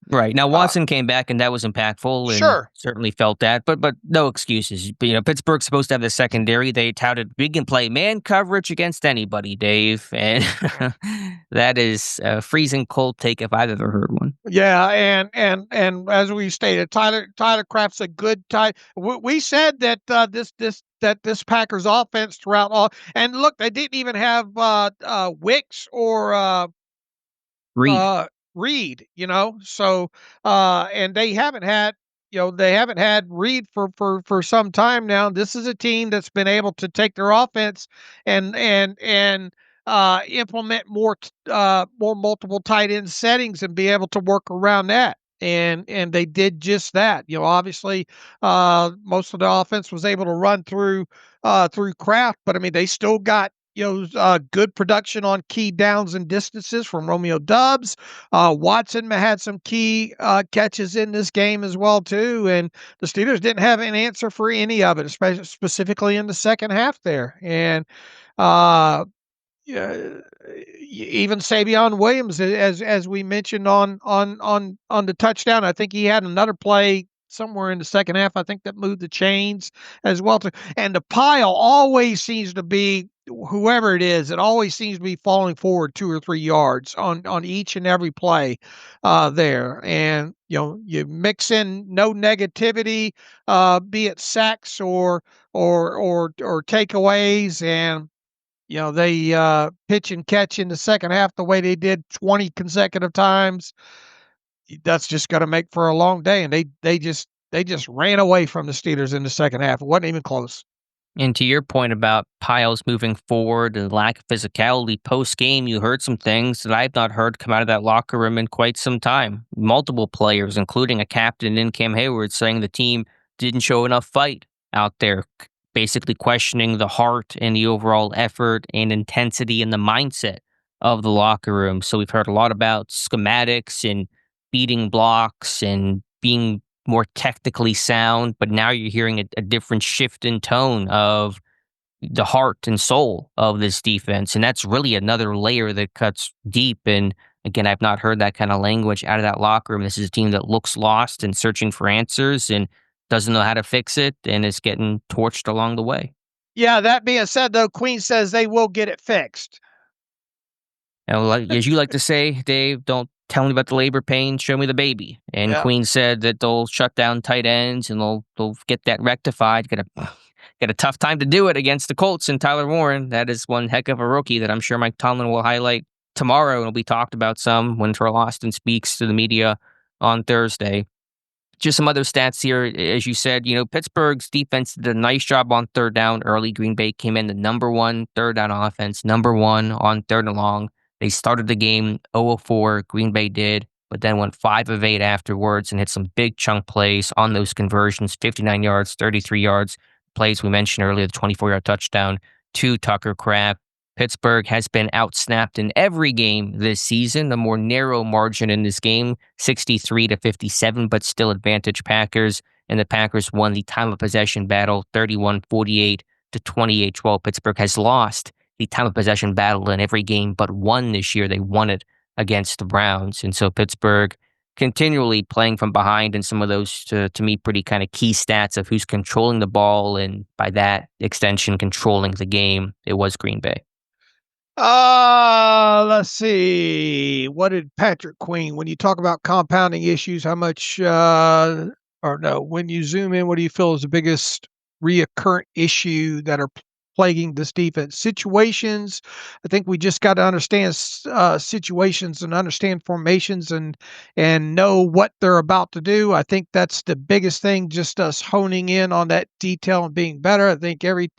Right. Now, Watson came back, and that was impactful, and sure, certainly felt that, but no excuses. Pittsburgh's supposed to have the secondary. They touted we can play man coverage against anybody, Dave, and that is a freezing cold take if I've ever heard one. Yeah, and as we stated, Tyler Kraft's a good tight. We said that this Packers offense throughout all, and look, they didn't even have Wicks or Reed. Reed, so and they haven't had, they haven't had Reed for some time now. This is a team that's been able to take their offense and implement more multiple tight end settings and be able to work around that. And they did just that. Obviously, most of the offense was able to run through Kraft, but I mean they still got good production on key downs and distances from Romeo Dubs. Watson had some key catches in this game as well too, and the Steelers didn't have an answer for any of it, especially specifically in the second half there. And yeah, even Savion Williams, as we mentioned on the touchdown, I think he had another play somewhere in the second half. I think that moved the chains as well too. And the pile always seems to be whoever it is. It always seems to be falling forward 2 or 3 yards on each and every play there. And you mix in no negativity, be it sacks or takeaways, and they pitch and catch in the second half the way they did 20 consecutive times. That's just going to make for a long day. And they just ran away from the Steelers in the second half. It wasn't even close. And to your point about Piles moving forward and lack of physicality post game, you heard some things that I've not heard come out of that locker room in quite some time. Multiple players, including a captain in Cam Hayward, saying the team didn't show enough fight out there, basically questioning the heart and the overall effort and intensity and the mindset of the locker room. So we've heard a lot about schematics and beating blocks and being more technically sound, but now you're hearing a different shift in tone of the heart and soul of this defense. And that's really another layer that cuts deep. And again, I've not heard that kind of language out of that locker room. This is a team that looks lost and searching for answers and doesn't know how to fix it and is getting torched along the way. Yeah, that being said, though, Queen says they will get it fixed. And as you like to say, Dave, don't tell me about the labor pain, show me the baby. And Yeah. Queen said that they'll shut down tight ends and they'll get that rectified. Get a tough time to do it against the Colts and Tyler Warren. That is one heck of a rookie that I'm sure Mike Tomlin will highlight tomorrow and will be talked about some when Terrell Austin speaks to the media on Thursday. Just some other stats here. As you said, Pittsburgh's defense did a nice job on third down early. Green Bay came in the number one third down offense, number one on third and long. They started the game 0 of 4, Green Bay did, but then went 5 of 8 afterwards and hit some big chunk plays on those conversions, 59 yards, 33 yards. Plays we mentioned earlier, the 24-yard touchdown to Tucker Kraft. Pittsburgh has been outsnapped in every game this season, a more narrow margin in this game, 63-57, but still advantage Packers. And the Packers won the time of possession battle, 31-48 to 28-12. Pittsburgh has lost the time of possession battle in every game but one this year. They won it against the Browns. And so Pittsburgh continually playing from behind in some of those, to me, pretty kind of key stats of who's controlling the ball and by that extension controlling the game. It was Green Bay. Let's see. What did Patrick Queen, when you talk about compounding issues, how much, when you zoom in, what do you feel is the biggest reoccurrent issue that are plaguing this defense? Situations. I think we just got to understand situations and understand formations and know what they're about to do. I think that's the biggest thing, just us honing in on that detail and being better. I think every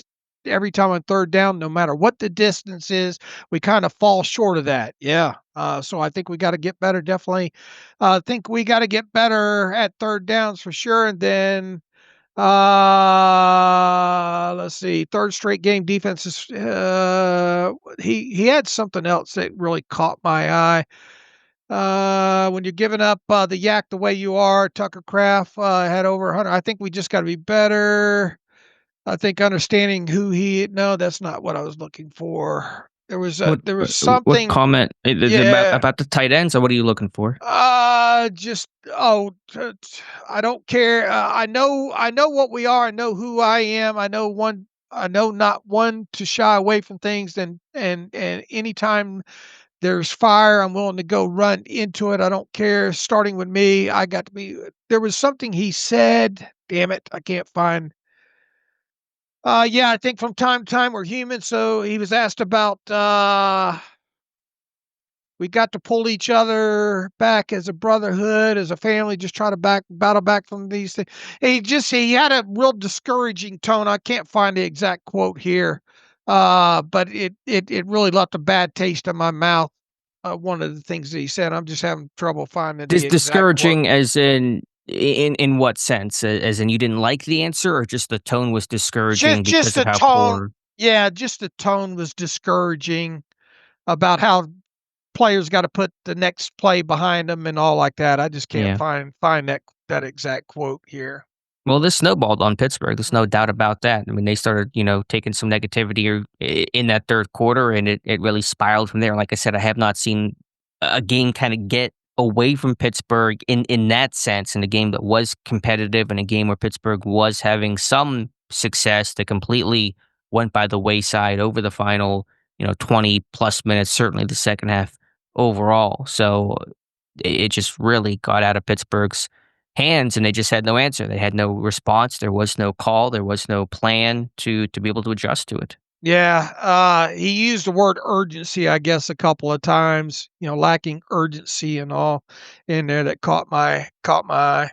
time on third down, no matter what the distance is, we kind of fall short of that. Yeah. So I think we got to get better. Definitely. I think we got to get better at third downs for sure. And then, let's see, third straight game defenses. He had something else that really caught my eye. When you're giving up the yak the way you are, Tucker Kraft had over 100. I think we just got to be better. I think understanding no, that's not what I was looking for. There was something. What comment Yeah. about the tight ends, or what are you looking for? I don't care. I know what we are. I know who I am. I know not one to shy away from things. And anytime there's fire, I'm willing to go run into it. I don't care. Starting with me, there was something he said. Damn it. I can't find. Yeah, I think from time to time we're human. So he was asked about We got to pull each other back as a brotherhood, as a family, just try to battle back from these things. He had a real discouraging tone. I can't find the exact quote here, but it really left a bad taste in my mouth. One of the things that he said, I'm just having trouble finding the exact quote. Discouraging as in what sense? As in you didn't like the answer, or just the tone was discouraging Just because of the how tone, poor. yeah, just the tone was discouraging about how players got to put the next play behind them and all like that. I just can't Yeah. find that exact quote here. Well, this snowballed on Pittsburgh. There's no doubt about that. I mean, they started, taking some negativity in that third quarter, and it really spiraled from there. Like I said, I have not seen a game kind of get away from Pittsburgh in that sense, in a game that was competitive, and a game where Pittsburgh was having some success that completely went by the wayside over the final, 20 plus minutes, certainly the second half overall. So it just really got out of Pittsburgh's hands, and they just had no answer. They had no response. There was no call. There was no plan to be able to adjust to it. Yeah, he used the word urgency, I guess, a couple of times. Lacking urgency and all in there that caught my eye.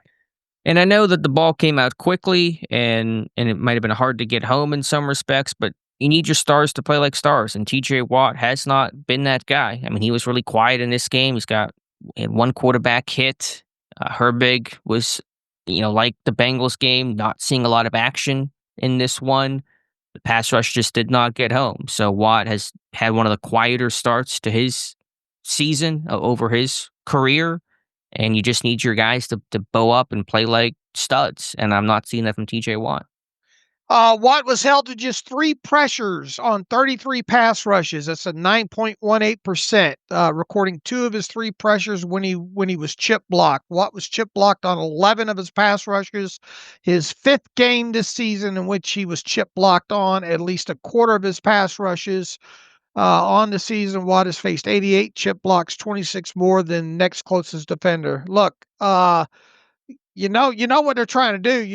And I know that the ball came out quickly, and it might have been hard to get home in some respects, but you need your stars to play like stars, and TJ Watt has not been that guy. I mean, he was really quiet in this game. He had one quarterback hit. Herbig was, like the Bengals game, not seeing a lot of action in this one. The pass rush just did not get home. So Watt has had one of the quieter starts to his season over his career. And you just need your guys to bow up and play like studs. And I'm not seeing that from TJ Watt. Watt was held to just 3 pressures on 33 pass rushes. That's a 9.18%, recording 2 of his 3 pressures when he was chip blocked. Watt was chip blocked on 11 of his pass rushes. His 5th game this season in which he was chip blocked on at least a quarter of his pass rushes. On the season, Watt has faced 88 chip blocks, 26 more than next closest defender. Look, you know what they're trying to do.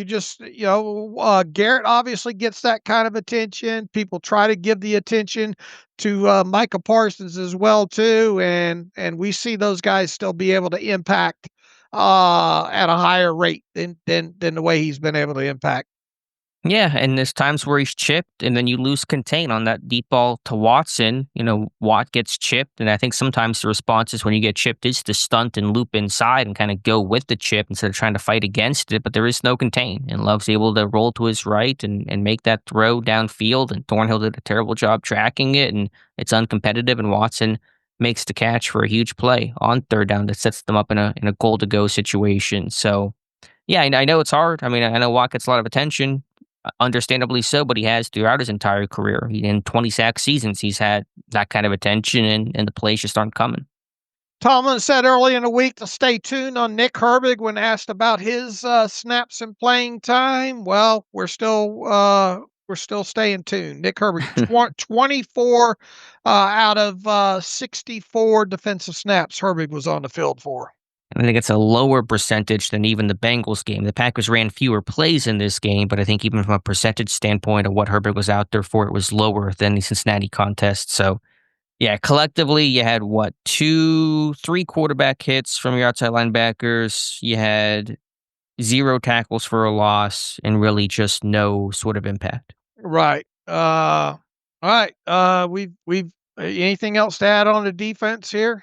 Garrett obviously gets that kind of attention. People try to give the attention to Micah Parsons as well too, and we see those guys still be able to impact at a higher rate than the way he's been able to impact. Yeah, and there's times where he's chipped, and then you lose contain on that deep ball to Watson. Watt gets chipped, and I think sometimes the response is when you get chipped is to stunt and loop inside and kind of go with the chip instead of trying to fight against it. But there is no contain, and Love's able to roll to his right and make that throw downfield. And Thornhill did a terrible job tracking it, and it's uncompetitive. And Watson makes the catch for a huge play on third down that sets them up in a goal to go situation. So. Yeah, I know it's hard. I mean, I know Watt gets a lot of attention, understandably so, but he has throughout his entire career. In 20 sack seasons, he's had that kind of attention, and the plays just aren't coming. Tomlin said early in the week to stay tuned on Nick Herbig when asked about his snaps and playing time. Well, we're still staying tuned. Nick Herbig, 24 out of 64 defensive snaps Herbig was on the field for. I think it's a lower percentage than even the Bengals game. The Packers ran fewer plays in this game, but I think even from a percentage standpoint of what Herbig was out there for, it was lower than the Cincinnati contest. So, yeah, collectively, you had 3 quarterback hits from your outside linebackers. You had 0 tackles for a loss, and really just no sort of impact. Right. All right. We've anything else to add on the defense here?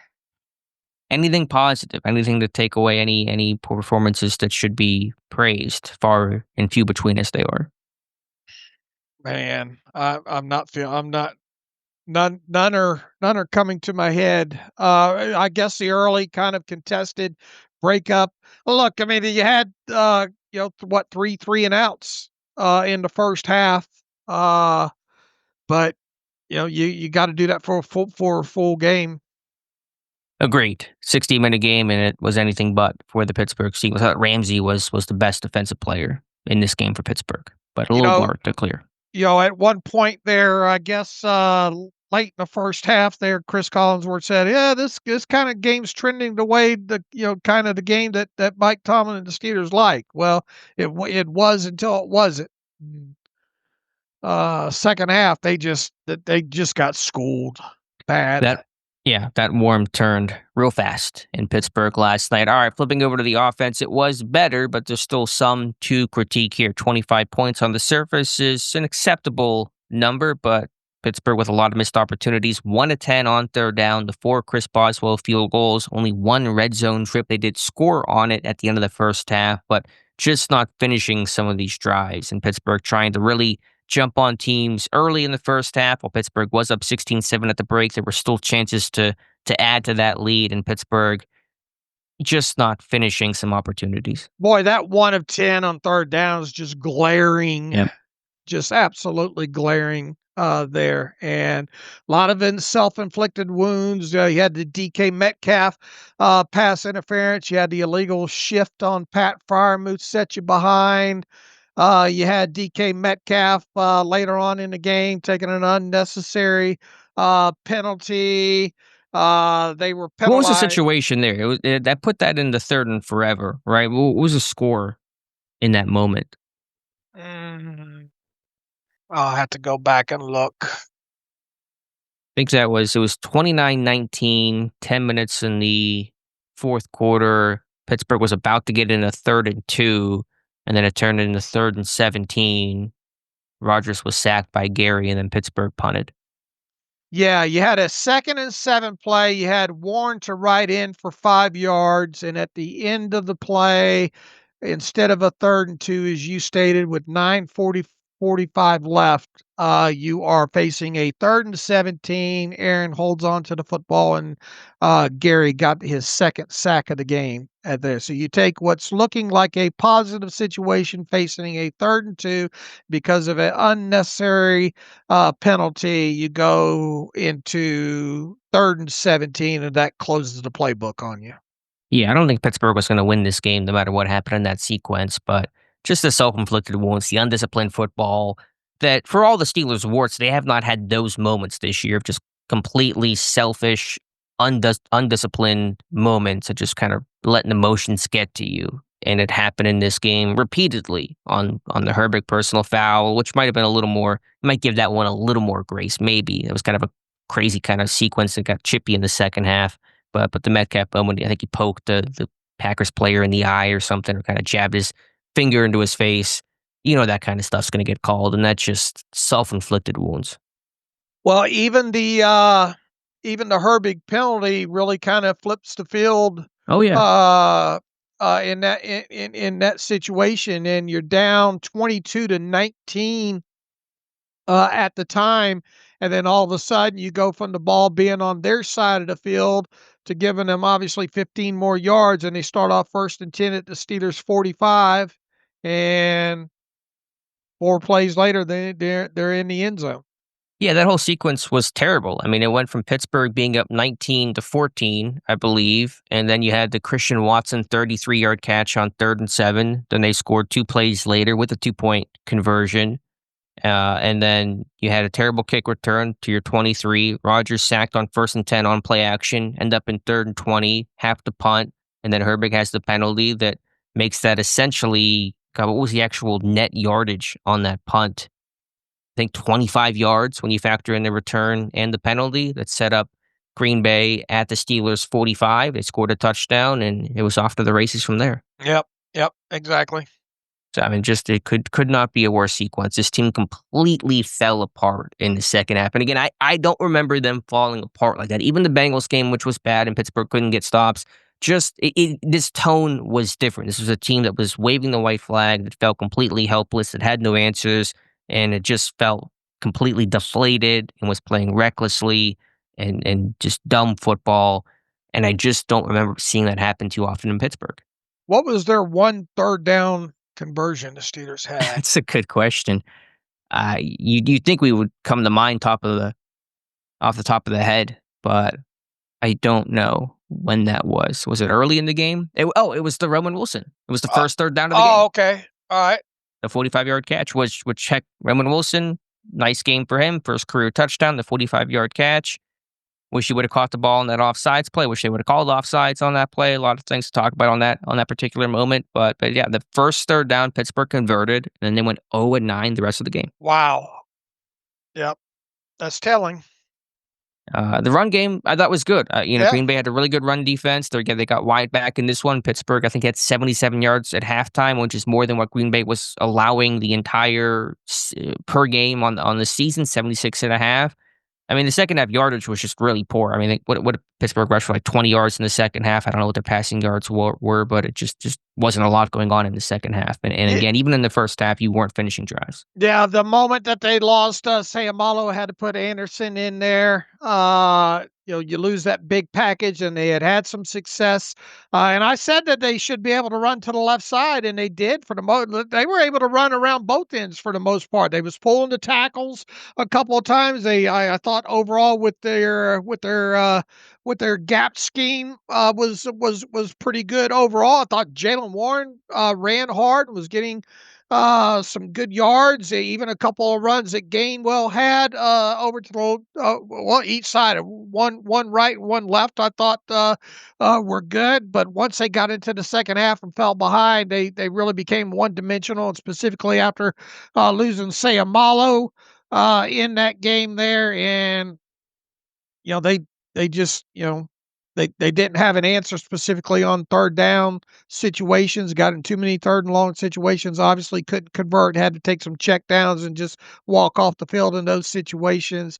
Anything positive, anything to take away, any poor performances that should be praised, far and few between as they are. Man, I'm not feeling. I'm not. None are coming to my head. I guess the early kind of contested breakup. Well, look, I mean, you had 3 and outs in the first half. But you got to do that for a full game. Agreed. 60-minute game, and it was anything but for the Pittsburgh Steelers. I thought Ramsey was the best defensive player in this game for Pittsburgh, but a little more to clear. At one point there, I guess late in the first half there, Chris Collinsworth said, yeah, this kind of game's trending the way kind of the game that Mike Tomlin and the Steelers like. Well, it was until it wasn't. Second half, they just got schooled bad. Yeah, that worm turned real fast in Pittsburgh last night. All right, flipping over to the offense, it was better, but there's still some to critique here. 25 points on the surface is an acceptable number, but Pittsburgh with a lot of missed opportunities. 1 of 10 on third down, the 4 Chris Boswell field goals, only 1 red zone trip. They did score on it at the end of the first half, but just not finishing some of these drives. And Pittsburgh trying to really jump on teams early in the first half. While Pittsburgh was up 16-7 at the break, there were still chances to add to that lead, and Pittsburgh just not finishing some opportunities. Boy, that 1 of 10 on third down is just glaring. Yep. Just absolutely glaring there. And a lot of it self-inflicted wounds. You had the DK Metcalf pass interference. You had the illegal shift on Pat Fryermuth set you behind. You had DK Metcalf later on in the game taking an unnecessary penalty. They were penalized. What was the situation there? That put that in the third and forever, right? What was the score in that moment? I'll have to go back and look. I think it was 29-19, 10 minutes in the fourth quarter. Pittsburgh was about to get in a 3rd and 2, and then it turned into 3rd and 17. Rodgers was sacked by Gary, and then Pittsburgh punted. Yeah, you had a 2nd and 7 play. You had Warren to right in for 5 yards, and at the end of the play, instead of a 3rd and 2, as you stated, with 9:45 left, you are facing a 3rd and 17. Aaron holds on to the football, and Gary got his 2nd sack of the game at there. So you take what's looking like a positive situation facing a 3rd and 2 because of an unnecessary penalty. You go into 3rd and 17, and that closes the playbook on you. Yeah, I don't think Pittsburgh was going to win this game no matter what happened in that sequence, but just the self-inflicted wounds, the undisciplined football, that for all the Steelers' warts, they have not had those moments this year of just completely selfish, undisciplined moments of just kind of letting emotions get to you. And it happened in this game repeatedly on the Herbig personal foul, which might have been a little more, might give that one a little more grace, maybe. It was kind of a crazy kind of sequence that got chippy in the second half. But the Metcalf moment, I think he poked the Packers player in the eye or something, or kind of jabbed his finger into his face. You know, that kind of stuff's going to get called, and that's just self-inflicted wounds. Well, even the Herbig penalty really kind of flips the field. Oh yeah. In that situation, and you're down 22-19 at the time, and then all of a sudden you go from the ball being on their side of the field to giving them obviously 15 more yards, and they start off 1st and 10 at the Steelers 45, and 4 plays later they're in the end zone. Yeah, that whole sequence was terrible. I mean, it went from Pittsburgh being up 19-14, I believe, and then you had the Christian Watson 33-yard catch on 3rd and 7. Then they scored 2 plays later with a 2-point conversion. And then you had a terrible kick return to your 23. Rodgers sacked on 1st and 10 on play action, end up in 3rd and 20, half the punt, and then Herbig has the penalty that makes that essentially, God, what was the actual net yardage on that punt? I think 25 yards when you factor in the return and the penalty that set up Green Bay at the Steelers 45. They scored a touchdown, and it was off to the races from there. Yep, exactly. So, I mean, just it could not be a worse sequence. This team completely fell apart in the second half. And again, I don't remember them falling apart like that. Even the Bengals game, which was bad, and Pittsburgh couldn't get stops. Just this tone was different. This was a team that was waving the white flag, that felt completely helpless, that had no answers, and it just felt completely deflated and was playing recklessly and just dumb football. And I just don't remember seeing that happen too often in Pittsburgh. What was their 1 third down conversion the Steelers had? That's a good question. You think we would come to mind off the top of the head, but I don't know when that was. Was it early in the game? It was the Roman Wilson. It was the first 3rd down of the game. Oh, okay. All right. The 45-yard catch was check Roman Wilson. Nice game for him. First career touchdown, the 45-yard catch. Wish he would have caught the ball in that offsides play. Wish they would have called offsides on that play. A lot of things to talk about on that particular moment. But yeah, the first 3rd down, Pittsburgh converted, and then they went 0-9 the rest of the game. Wow. Yep. That's telling. The run game I thought was good. Yeah. Green Bay had a really good run defense. They got wide back in this one. Pittsburgh, I think, had 77 yards at halftime, which is more than what Green Bay was allowing the entire per game on the season, 76 and a half. I mean, the second half yardage was just really poor. I mean, what did Pittsburgh rush for, like 20 yards in the second half? I don't know what their passing yards were, but it just wasn't a lot going on in the second half. And again, even in the first half, you weren't finishing drives. Yeah, the moment that they lost, Sayamalo had to put Anderson in there. You lose that big package, and they had some success. And I said that they should be able to run to the left side, and they did for the most. They were able to run around both ends for the most part. They was pulling the tackles a couple of times. I thought overall with their gap scheme was pretty good overall. I thought Jalen Warren ran hard, was getting some good yards, even a couple of runs that Gainwell had over to the each side, one right and one left. I thought were good, but once they got into the second half and fell behind, they really became one dimensional, and specifically after losing Sayamalo in that game there, and they just they didn't have an answer specifically on third down situations, got in too many third and long situations, obviously couldn't convert, had to take some check downs and just walk off the field in those situations.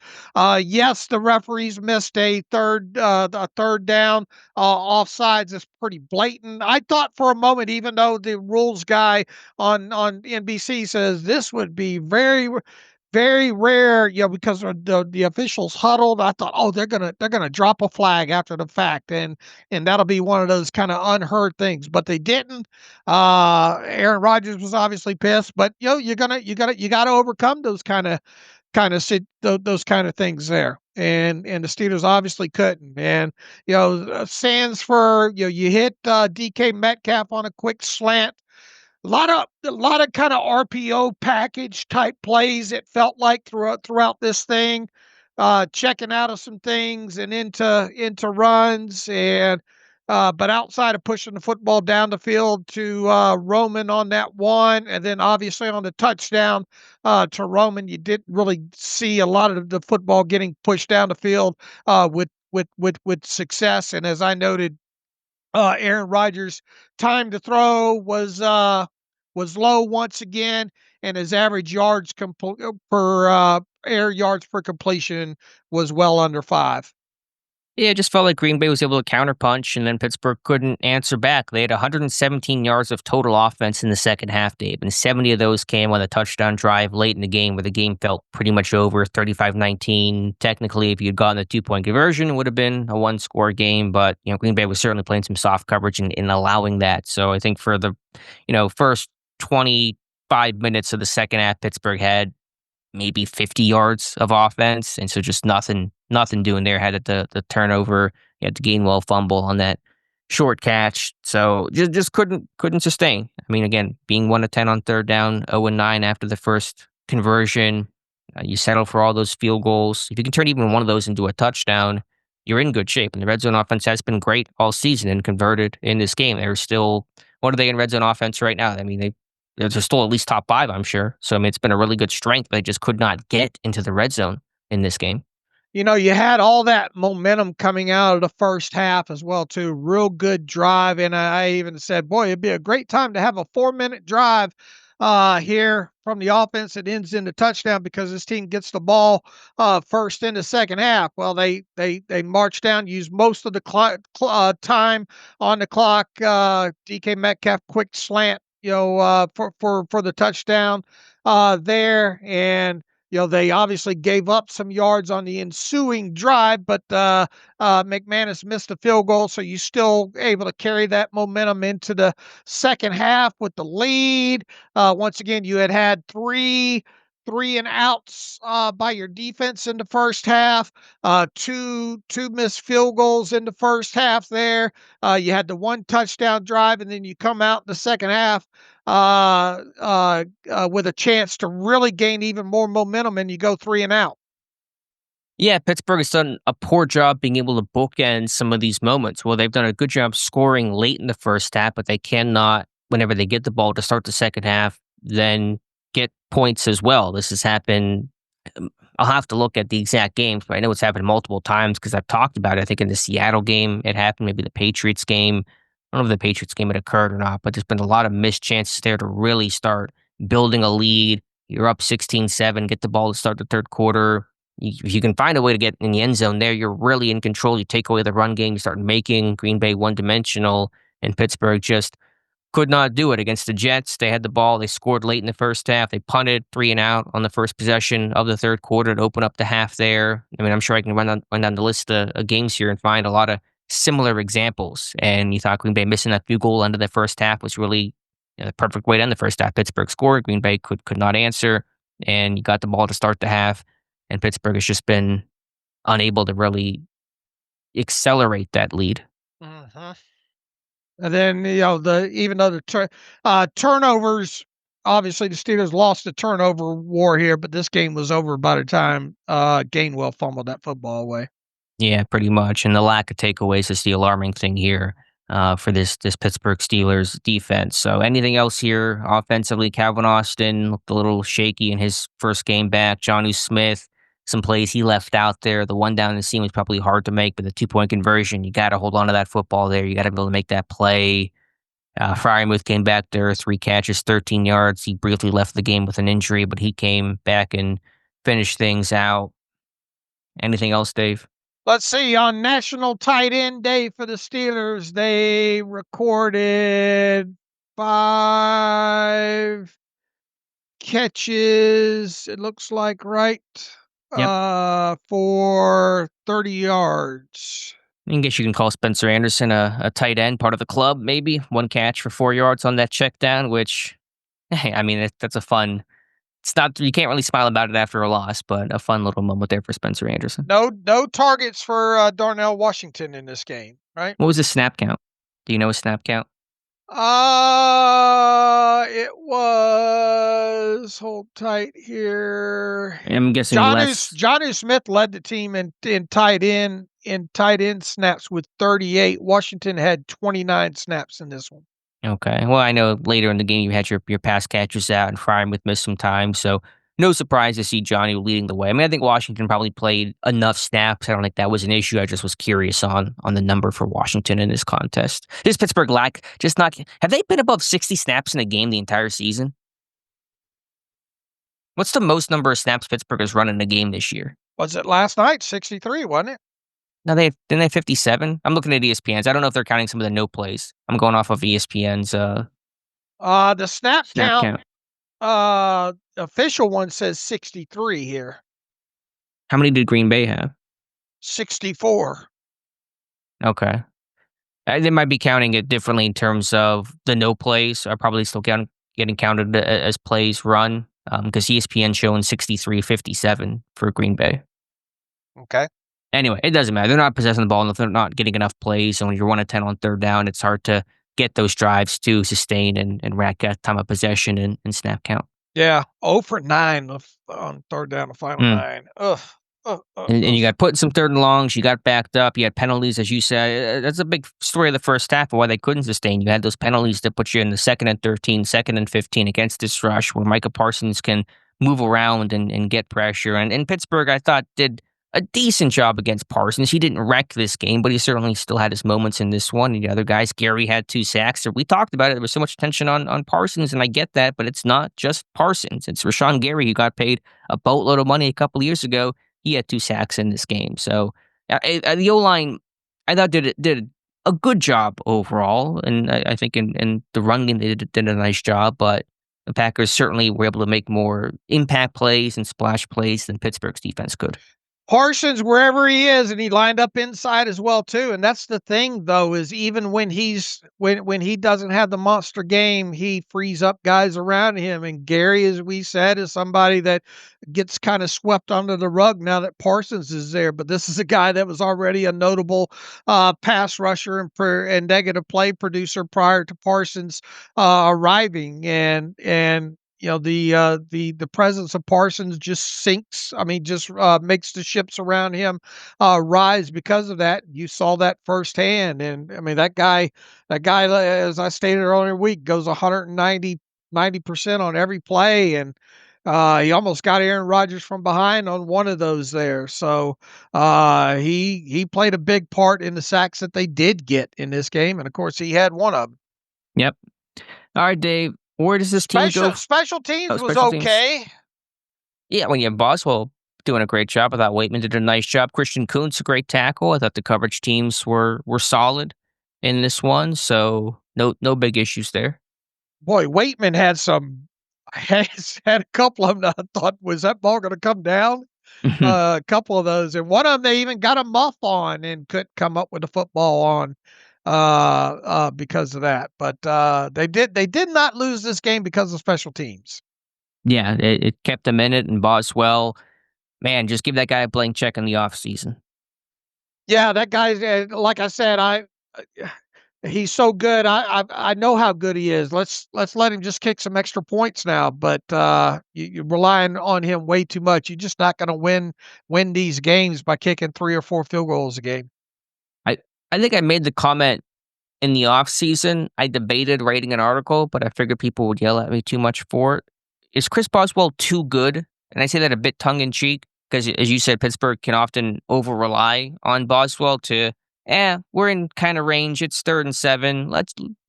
Yes, the referees missed a third down. Offsides is pretty blatant. I thought for a moment, even though the rules guy on NBC says this would be very rare, because the officials huddled. I thought, oh, they're gonna drop a flag after the fact, and that'll be one of those kind of unheard things. But they didn't. Aaron Rodgers was obviously pissed, but you gotta overcome those those kind of things there. And the Steelers obviously couldn't. And stands for you hit DK Metcalf on a quick slant. A lot of kind of RPO package type plays. It felt like throughout this thing, checking out of some things and into runs, and but outside of pushing the football down the field to Roman on that one, and then obviously on the touchdown to Roman, you didn't really see a lot of the football getting pushed down the field with success. And as I noted, Aaron Rodgers' time to throw was low once again, and his average per air yards per completion was well under 5. Yeah, it just felt like Green Bay was able to counterpunch, and then Pittsburgh couldn't answer back. They had 117 yards of total offense in the second half, Dave, and 70 of those came on the touchdown drive late in the game where the game felt pretty much over, 35-19. Technically, if you'd gotten the two-point conversion, it would have been a one-score game, but Green Bay was certainly playing some soft coverage in allowing that. So I think for the first 25 minutes of the second half, Pittsburgh had maybe 50 yards of offense, and so just nothing doing there. Had the turnover, you had the Gainwell fumble on that short catch, so just couldn't sustain. I mean, again, being 1 of 10 on third down, 0 and 9 after the first conversion, you settle for all those field goals. If you can turn even one of those into a touchdown, you're in good shape. And the red zone offense has been great all season and converted in this game. They're still, what are they in red zone offense right now? I mean, they're still at least top 5, I'm sure. So, I mean, it's been a really good strength, but they just could not get into the red zone in this game. You had all that momentum coming out of the first half as well, too. Real good drive. And I even said, boy, it'd be a great time to have a 4-minute drive here from the offense that ends in the touchdown, because this team gets the ball first in the second half. Well, they march down, use most of the time on the clock. DK Metcalf quick slant, for the touchdown there. And they obviously gave up some yards on the ensuing drive, but McManus missed a field goal, so you still able to carry that momentum into the second half with the lead. Once again, you had three and outs by your defense in the first half, two missed field goals in the first half there. You had the one touchdown drive, and then you come out in the second half with a chance to really gain even more momentum, and you go 3 and out. Yeah, Pittsburgh has done a poor job being able to bookend some of these moments. Well, they've done a good job scoring late in the first half, but they cannot, whenever they get the ball to start the second half, then get points as well. This has happened I'll have to look at the exact games, but I know it's happened multiple times because I've talked about it. I think in the Seattle game, it happened, maybe the Patriots game. I don't know if the Patriots game had occurred or not, but there's been a lot of missed chances there to really start building a lead. You're up 16-7, get the ball to start the third quarter. If you can find a way to get in the end zone there, you're really in control. You take away the run game, you start making Green Bay one-dimensional, and Pittsburgh just could not do it against the Jets. They had the ball. They scored late in the first half. They punted 3 and out on the first possession of the third quarter to open up the half there. I mean, I'm sure I can run down the list of games here and find a lot of similar examples. And you thought Green Bay missing that field goal end of the first half was really the perfect way to end the first half. Pittsburgh scored. Green Bay could not answer. And you got the ball to start the half. And Pittsburgh has just been unable to really accelerate that lead. Mm-hmm. And then, even though the turnovers, obviously the Steelers lost the turnover war here, but this game was over by the time Gainwell fumbled that football away. Yeah, pretty much. And the lack of takeaways is the alarming thing here for this Pittsburgh Steelers defense. So anything else here offensively? Calvin Austin looked a little shaky in his first game back. Jonnu Smith, some plays he left out there. The one down the seam was probably hard to make, but the 2-point conversion, you got to hold on to that football there. You got to be able to make that play. Fryermuth came back there, 3 catches, 13 yards. He briefly left the game with an injury, but he came back and finished things out. Anything else, Dave? Let's see, on National Tight End Day for the Steelers, they recorded 5 catches, it looks like, right? Yep. For 30 yards. I guess you can call Spencer Anderson a tight end, part of the club, maybe. 1 catch for 4 yards on that check down, which, hey, I mean, that's a fun... It's not, you can't really smile about it after a loss, but a fun little moment there for Spencer Anderson. No targets for Darnell Washington in this game, right? What was his snap count? Do you know his snap count? It was, hold tight here. I'm guessing less. Jonnu Smith led the team in tight end snaps with 38. Washington had 29 snaps in this one. Okay. Well, I know later in the game you had your pass catchers out and Fryermuth missed some time, so no surprise to see Johnny leading the way. I mean, I think Washington probably played enough snaps. I don't think that was an issue. I just was curious on the number for Washington in this contest. This Pittsburgh have they been above 60 snaps in a game the entire season? What's the most number of snaps Pittsburgh has run in a game this year? Was it last night? 63, wasn't it? No, didn't they have 57? I'm looking at ESPN's. I don't know if they're counting some of the no plays. I'm going off of ESPN's the snap count. Official one says 63 here. How many did Green Bay have? 64. Okay. They might be counting it differently in terms of the no plays are probably still getting counted as plays run because ESPN showing 63-57 for Green Bay. Okay. Anyway, it doesn't matter. They're not possessing the ball, and if they're not getting enough plays, and when you're 1 of 10 on third down, it's hard to get those drives to sustain and rack that time of possession and snap count. Yeah, 0 for 9 on third down, the final 9. Ugh. And you got put in some third and longs. You got backed up. You had penalties, as you said. That's a big story of the first half of why they couldn't sustain. You had those penalties that put you in the 2nd and 13, 2nd and 15 against this rush where Micah Parsons can move around and get pressure. And Pittsburgh, I thought, did a decent job against Parsons. He didn't wreck this game, but he certainly still had his moments in this one. And the other guys, Gary had 2 sacks. We talked about it. There was so much attention on Parsons, and I get that, but it's not just Parsons. It's Rashawn Gary, who got paid a boatload of money a couple of years ago. He had 2 sacks in this game. So the O-line, I thought, did a good job overall. And I think in the run game, they did a nice job. But the Packers certainly were able to make more impact plays and splash plays than Pittsburgh's defense could. Parsons, wherever he is, and he lined up inside as well too. And that's the thing, though, is even when when he doesn't have the monster game, he frees up guys around him. And Gary, as we said, is somebody that gets kind of swept under the rug now that Parsons is there. But this is a guy that was already a notable pass rusher and negative play producer prior to Parsons arriving. And the presence of Parsons just sinks. I mean, just makes the ships around him rise because of that. You saw that firsthand. And I mean, that guy, as I stated earlier in the week, goes 90% on every play. And He almost got Aaron Rodgers from behind on one of those there. So he played a big part in the sacks that they did get in this game, and of course he had one of them. Yep. All right, Dave. Where does this team go? Special teams was Special teams. okay. Yeah, when you have Boswell doing a great job. I thought Waitman did a nice job. Christian Kuntz, a great tackle. I thought the coverage teams were solid in this one, so no big issues there. Boy, Waitman had had a couple of them that I thought, was that ball going to come down? A couple of those, and one of them they even got a muff on and couldn't come up with the football on because of that. But they did not lose this game because of special teams. Yeah, it kept them in it, and Boswell, man, just give that guy a blank check in the offseason. Yeah, that guy's like I said, he's so good. I know how good he is. Let's let him just kick some extra points now. But you're relying on him way too much. You're just not going to win these games by kicking 3 or 4 field goals a game. I think I made the comment in the offseason. I debated writing an article, but I figured people would yell at me too much for it. Is Chris Boswell too good? And I say that a bit tongue in cheek because, as you said, Pittsburgh can often over rely on Boswell to, we're in kind of range. It's 3rd and 7.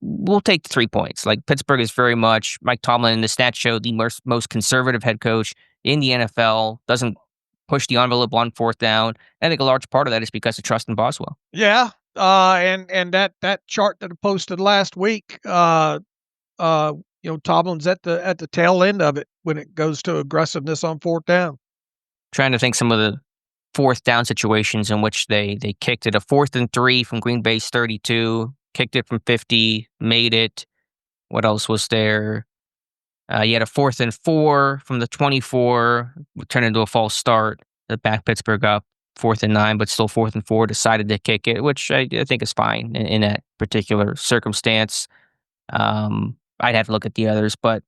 We'll take the 3 points. Like Pittsburgh is very much Mike Tomlin in the stats show the most conservative head coach in the NFL. Doesn't push the envelope on 4th down. I think a large part of that is because of trust in Boswell. Yeah, and that chart that I posted last week, Tomlin's at the tail end of it when it goes to aggressiveness on 4th down. Trying to think some of the 4th down situations in which they kicked it. A 4th and 3 from Green Bay's 32, kicked it from 50, made it. What else was there? You had a 4th and 4 from the 24, turned into a false start that backed Pittsburgh up. 4th and 9, but still 4th and 4, decided to kick it, which I think is fine in that particular circumstance. I'd have to look at the others, but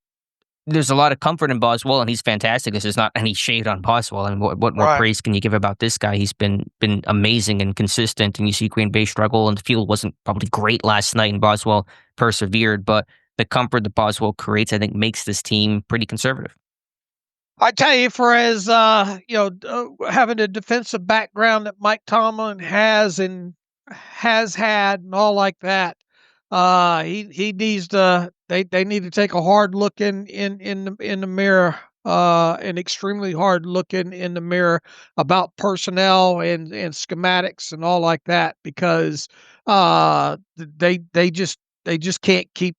there's a lot of comfort in Boswell, and he's fantastic. This is not any shade on Boswell. I mean, what more praise can you give about this guy? He's been amazing and consistent, and you see Green Bay struggle, and the field wasn't probably great last night, and Boswell persevered, but the comfort that Boswell creates, I think, makes this team pretty conservative. I tell you, for as having a defensive background that Mike Tomlin has and has had and all like that, he needs to. They need to take a hard look in the mirror, an extremely hard look in the mirror about personnel and schematics and all like that, because they just can't keep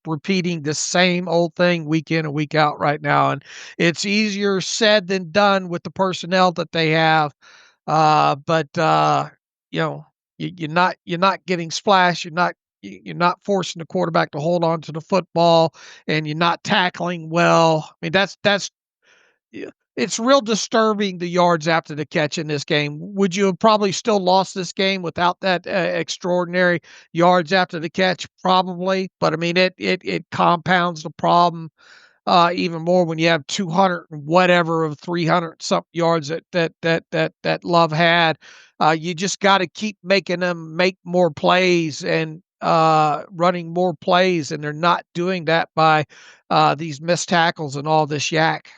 repeating the same old thing week in and week out right now, and it's easier said than done with the personnel that they have. But you're not getting splash. You're not forcing the quarterback to hold on to the football, and you're not tackling well. I mean, that's it's real disturbing, the yards after the catch in this game. Would you have probably still lost this game without that extraordinary yards after the catch? Probably, but I mean, it compounds the problem even more when you have 200 and whatever of 300 something yards that Love had. You just got to keep making them make more plays and running more plays, and they're not doing that by these missed tackles and all this yak.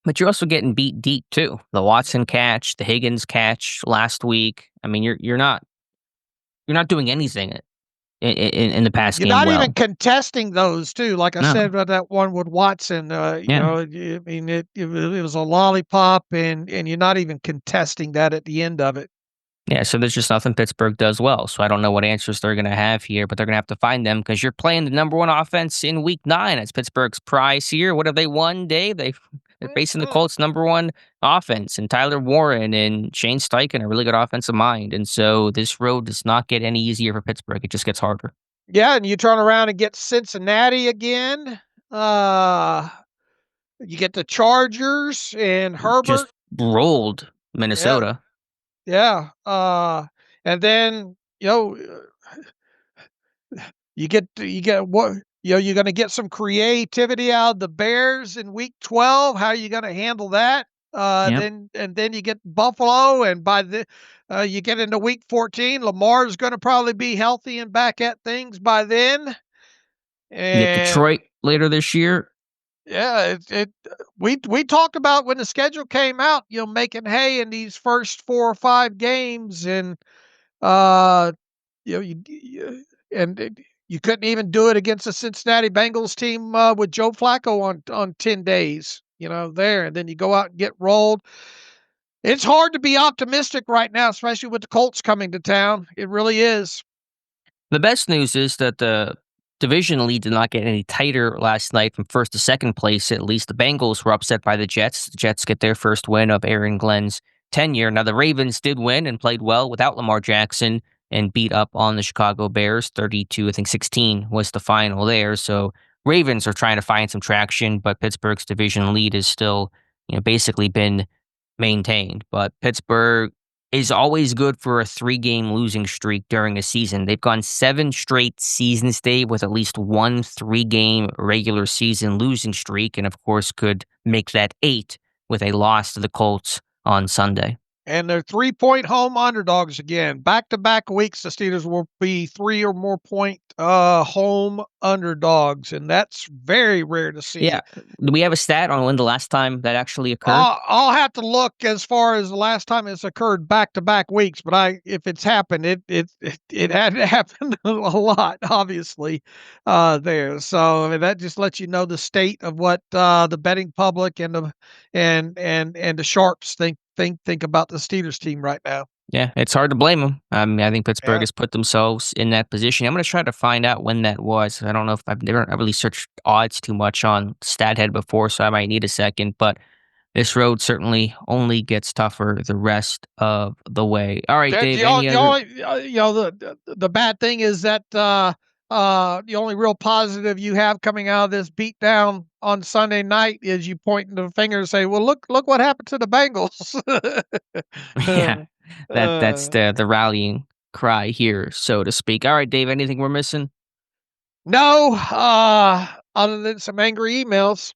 But you're also getting beat deep too. The Watson catch, the Higgins catch last week. I mean, you're not doing anything in the pass game. You're not well. even contesting those too. Like I said about that one with Watson, I mean, it was a lollipop, and you're not even contesting that at the end of it. Yeah, so there's just nothing Pittsburgh does well. So I don't know what answers they're going to have here, but they're going to have to find them because you're playing the number 1 offense in Week 9. It's Pittsburgh's prize here. What have they won, Dave? They're facing the Colts' number 1 offense, and Tyler Warren and Shane Steichen, a really good offensive mind. And so this road does not get any easier for Pittsburgh. It just gets harder. Yeah, and you turn around and get Cincinnati again. You get the Chargers and Herbert. Just rolled Minnesota. Yeah. And then, you get what, you're going to get some creativity out of the Bears in Week 12. How are you going to handle that? Then you get Buffalo, and by the you get into Week 14, Lamar's going to probably be healthy and back at things by then. And you get Detroit later this year. Yeah, we talked about when the schedule came out, making hay in these first 4 or 5 games, and uh, you couldn't even do it against the Cincinnati Bengals team with Joe Flacco on 10 days, there, and then you go out and get rolled. It's hard to be optimistic right now, especially with the Colts coming to town. It really is. The best news is that the division lead did not get any tighter last night from first to second place. At least the Bengals were upset by the Jets. The Jets get their first win of Aaron Glenn's tenure. Now, the Ravens did win and played well without Lamar Jackson and beat up on the Chicago Bears. 32, I think 16 was the final there. So Ravens are trying to find some traction, but Pittsburgh's division lead is still, basically been maintained. But Pittsburgh is always good for a 3-game losing streak during a season. They've gone 7 straight seasons, Dave, with at least one 3-game regular season losing streak, and of course could make that 8 with a loss to the Colts on Sunday. And they're 3-point home underdogs again. Back-to-back weeks, the Steelers will be 3 or more point home underdogs, and that's very rare to see. Yeah. Do we have a stat on when the last time that actually occurred? I'll have to look as far as the last time it's occurred back-to-back weeks, but if it's happened, it had happened a lot, obviously, there. So I mean, that just lets you know the state of what the betting public and the sharps think about the Steelers team right now. Yeah, it's hard to blame them. I mean, I think Pittsburgh Yeah. has put themselves in that position. I'm going to try to find out when that was. I don't know if I've never really searched odds too much on StatHead before, so I might need a second. But this road certainly only gets tougher the rest of the way. All right, Dave. The bad thing is that the only real positive you have coming out of this beatdown on Sunday night is you pointing the finger and say, "Well, look what happened to the Bengals." Yeah, that's Uh, the rallying cry here, so to speak. All right, Dave. Anything we're missing? no, other than some angry emails.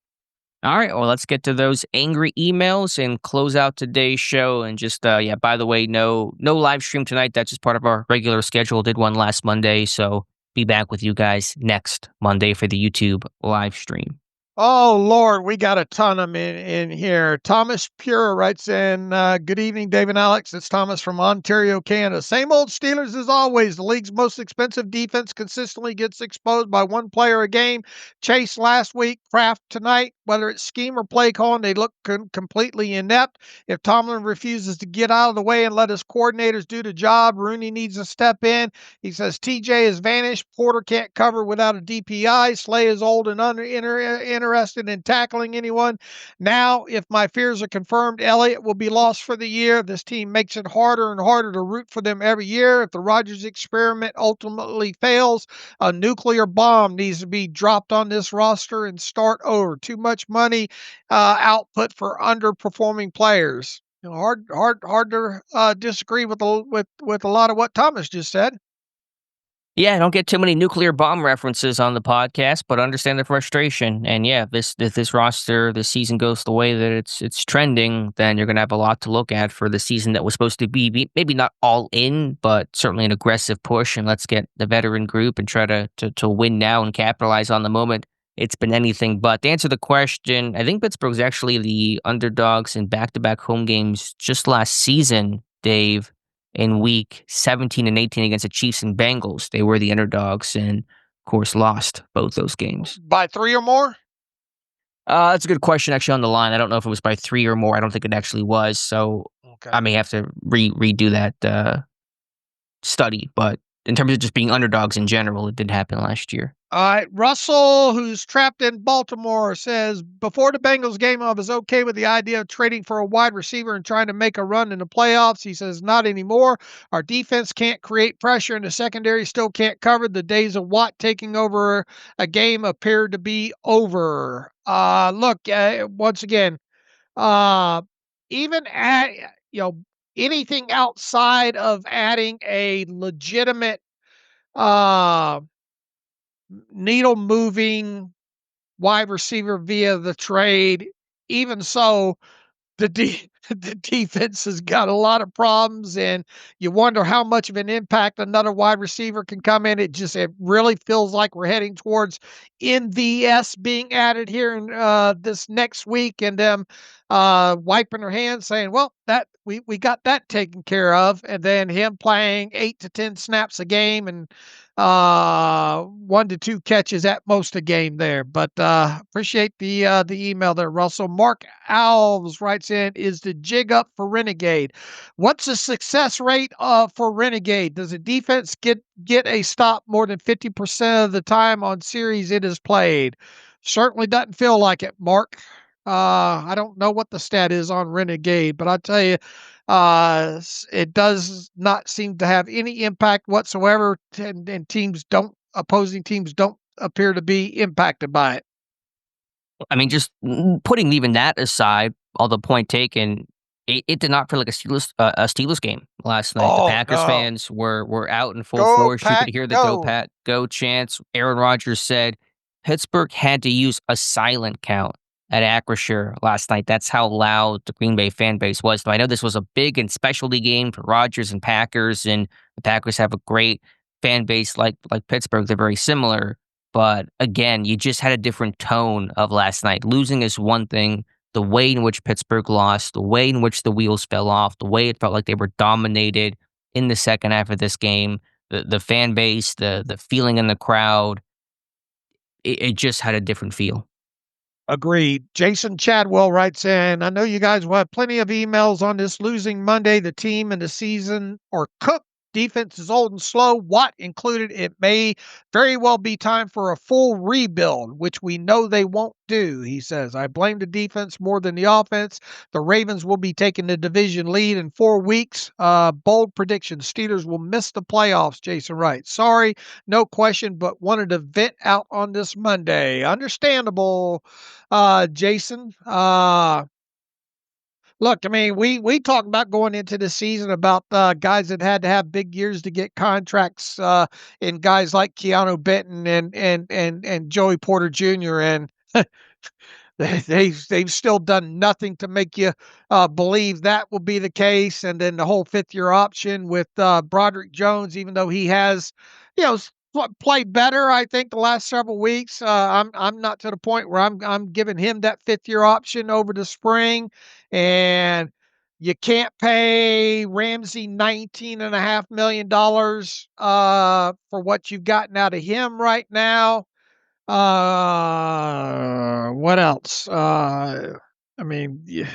All right, well, let's get to those angry emails and close out today's show. And just, yeah, by the way, no live stream tonight. That's just part of our regular schedule. Did one last Monday, so be back with you guys next Monday for the YouTube live stream. Oh, Lord, we got a ton of them in here. Thomas Pure writes in, good evening, Dave and Alex. It's Thomas from Ontario, Canada. Same old Steelers as always. The league's most expensive defense consistently gets exposed by one player a game. Chase last week, Kraft tonight. Whether it's scheme or play calling, they look completely inept. If Tomlin refuses to get out of the way and let his coordinators do the job, Rooney needs to step in. He says TJ has vanished. Porter can't cover without a DPI. Slay is old and interested in tackling anyone. Now, if my fears are confirmed, Elliott will be lost for the year. This team makes it harder and harder to root for them every year. If the Rodgers experiment ultimately fails, a nuclear bomb needs to be dropped on this roster and start over. Too much money output for underperforming players. Hard to disagree with a lot of what Thomas just said. Yeah, I don't get too many nuclear bomb references on the podcast, but understand the frustration. And yeah, if this roster, this season goes the way that it's trending, then you're going to have a lot to look at for the season that was supposed to be maybe not all in, but certainly an aggressive push. And let's get the veteran group and try to win now and capitalize on the moment. It's been anything but. To answer the question, I think Pittsburgh's actually the underdogs in back-to-back home games just last season, Dave. In week 17 and 18 against the Chiefs and Bengals. They were the underdogs and, of course, lost both those games. By 3 or more? That's a good question, actually, on the line. I don't know if it was by 3 or more. I don't think it actually was. So Okay. I may have to redo that study. But in terms of just being underdogs in general, it did happen last year. All right. Russell, who's trapped in Baltimore, says, before the Bengals game, I was okay with the idea of trading for a wide receiver and trying to make a run in the playoffs. He says, not anymore. Our defense can't create pressure, and the secondary still can't cover. The days of Watt taking over a game appear to be over. Look, once again, even at, anything outside of adding a legitimate needle moving wide receiver via the trade. Even so, the the defense has got a lot of problems, and you wonder how much of an impact another wide receiver can come in. It really feels like we're heading towards MVS being added here in this next week, and them wiping their hands, saying, "Well, that we got that taken care of," and then him playing 8 to 10 snaps a game and 1 to 2 catches at most a game there. But appreciate the email there, Russell. Mark Alves writes in, is the jig up for Renegade? What's the success rate for Renegade? Does the defense get a stop more than 50% of the time on series it is played? Certainly doesn't feel like it, Mark. I don't know what the stat is on Renegade, but I'll tell you, it does not seem to have any impact whatsoever, and opposing teams don't appear to be impacted by it. I mean, just putting even that aside, although point taken, it did not feel like a Steelers game last night. The Packers fans were out in full force. You could hear the "Go Pat, Go" chants. Aaron Rodgers said Pittsburgh had to use a silent count at Acrisure last night. That's how loud the Green Bay fan base was. Now, I know this was a big and specialty game for Rodgers and Packers, and the Packers have a great fan base like Pittsburgh. They're very similar. But again, you just had a different tone of last night. Losing is one thing. The way in which Pittsburgh lost, the way in which the wheels fell off, the way it felt like they were dominated in the second half of this game, the fan base, the feeling in the crowd, it just had a different feel. Agreed. Jason Chadwell writes in, I know you guys will have plenty of emails on this losing Monday. The team and the season are cooked. Defense is old and slow, Watt included. It may very well be time for a full rebuild, which we know they won't do, he says. I blame the defense more than the offense. The Ravens will be taking the division lead in 4 weeks. Bold prediction, Steelers will miss the playoffs, Jason writes. Sorry, no question, but wanted to vent out on this Monday. Understandable, Jason. Look, I mean, we talked about going into the season about guys that had to have big years to get contracts, and guys like Keanu Benton and Joey Porter Jr. and they've still done nothing to make you believe that will be the case. And then the whole 5th-year option with Broderick Jones, even though he has, played better, I think, the last several weeks. I'm not to the point where I'm giving him that 5th-year option over the spring, and you can't pay Ramsey $19.5 million for what you've gotten out of him right now. What else? I mean, you're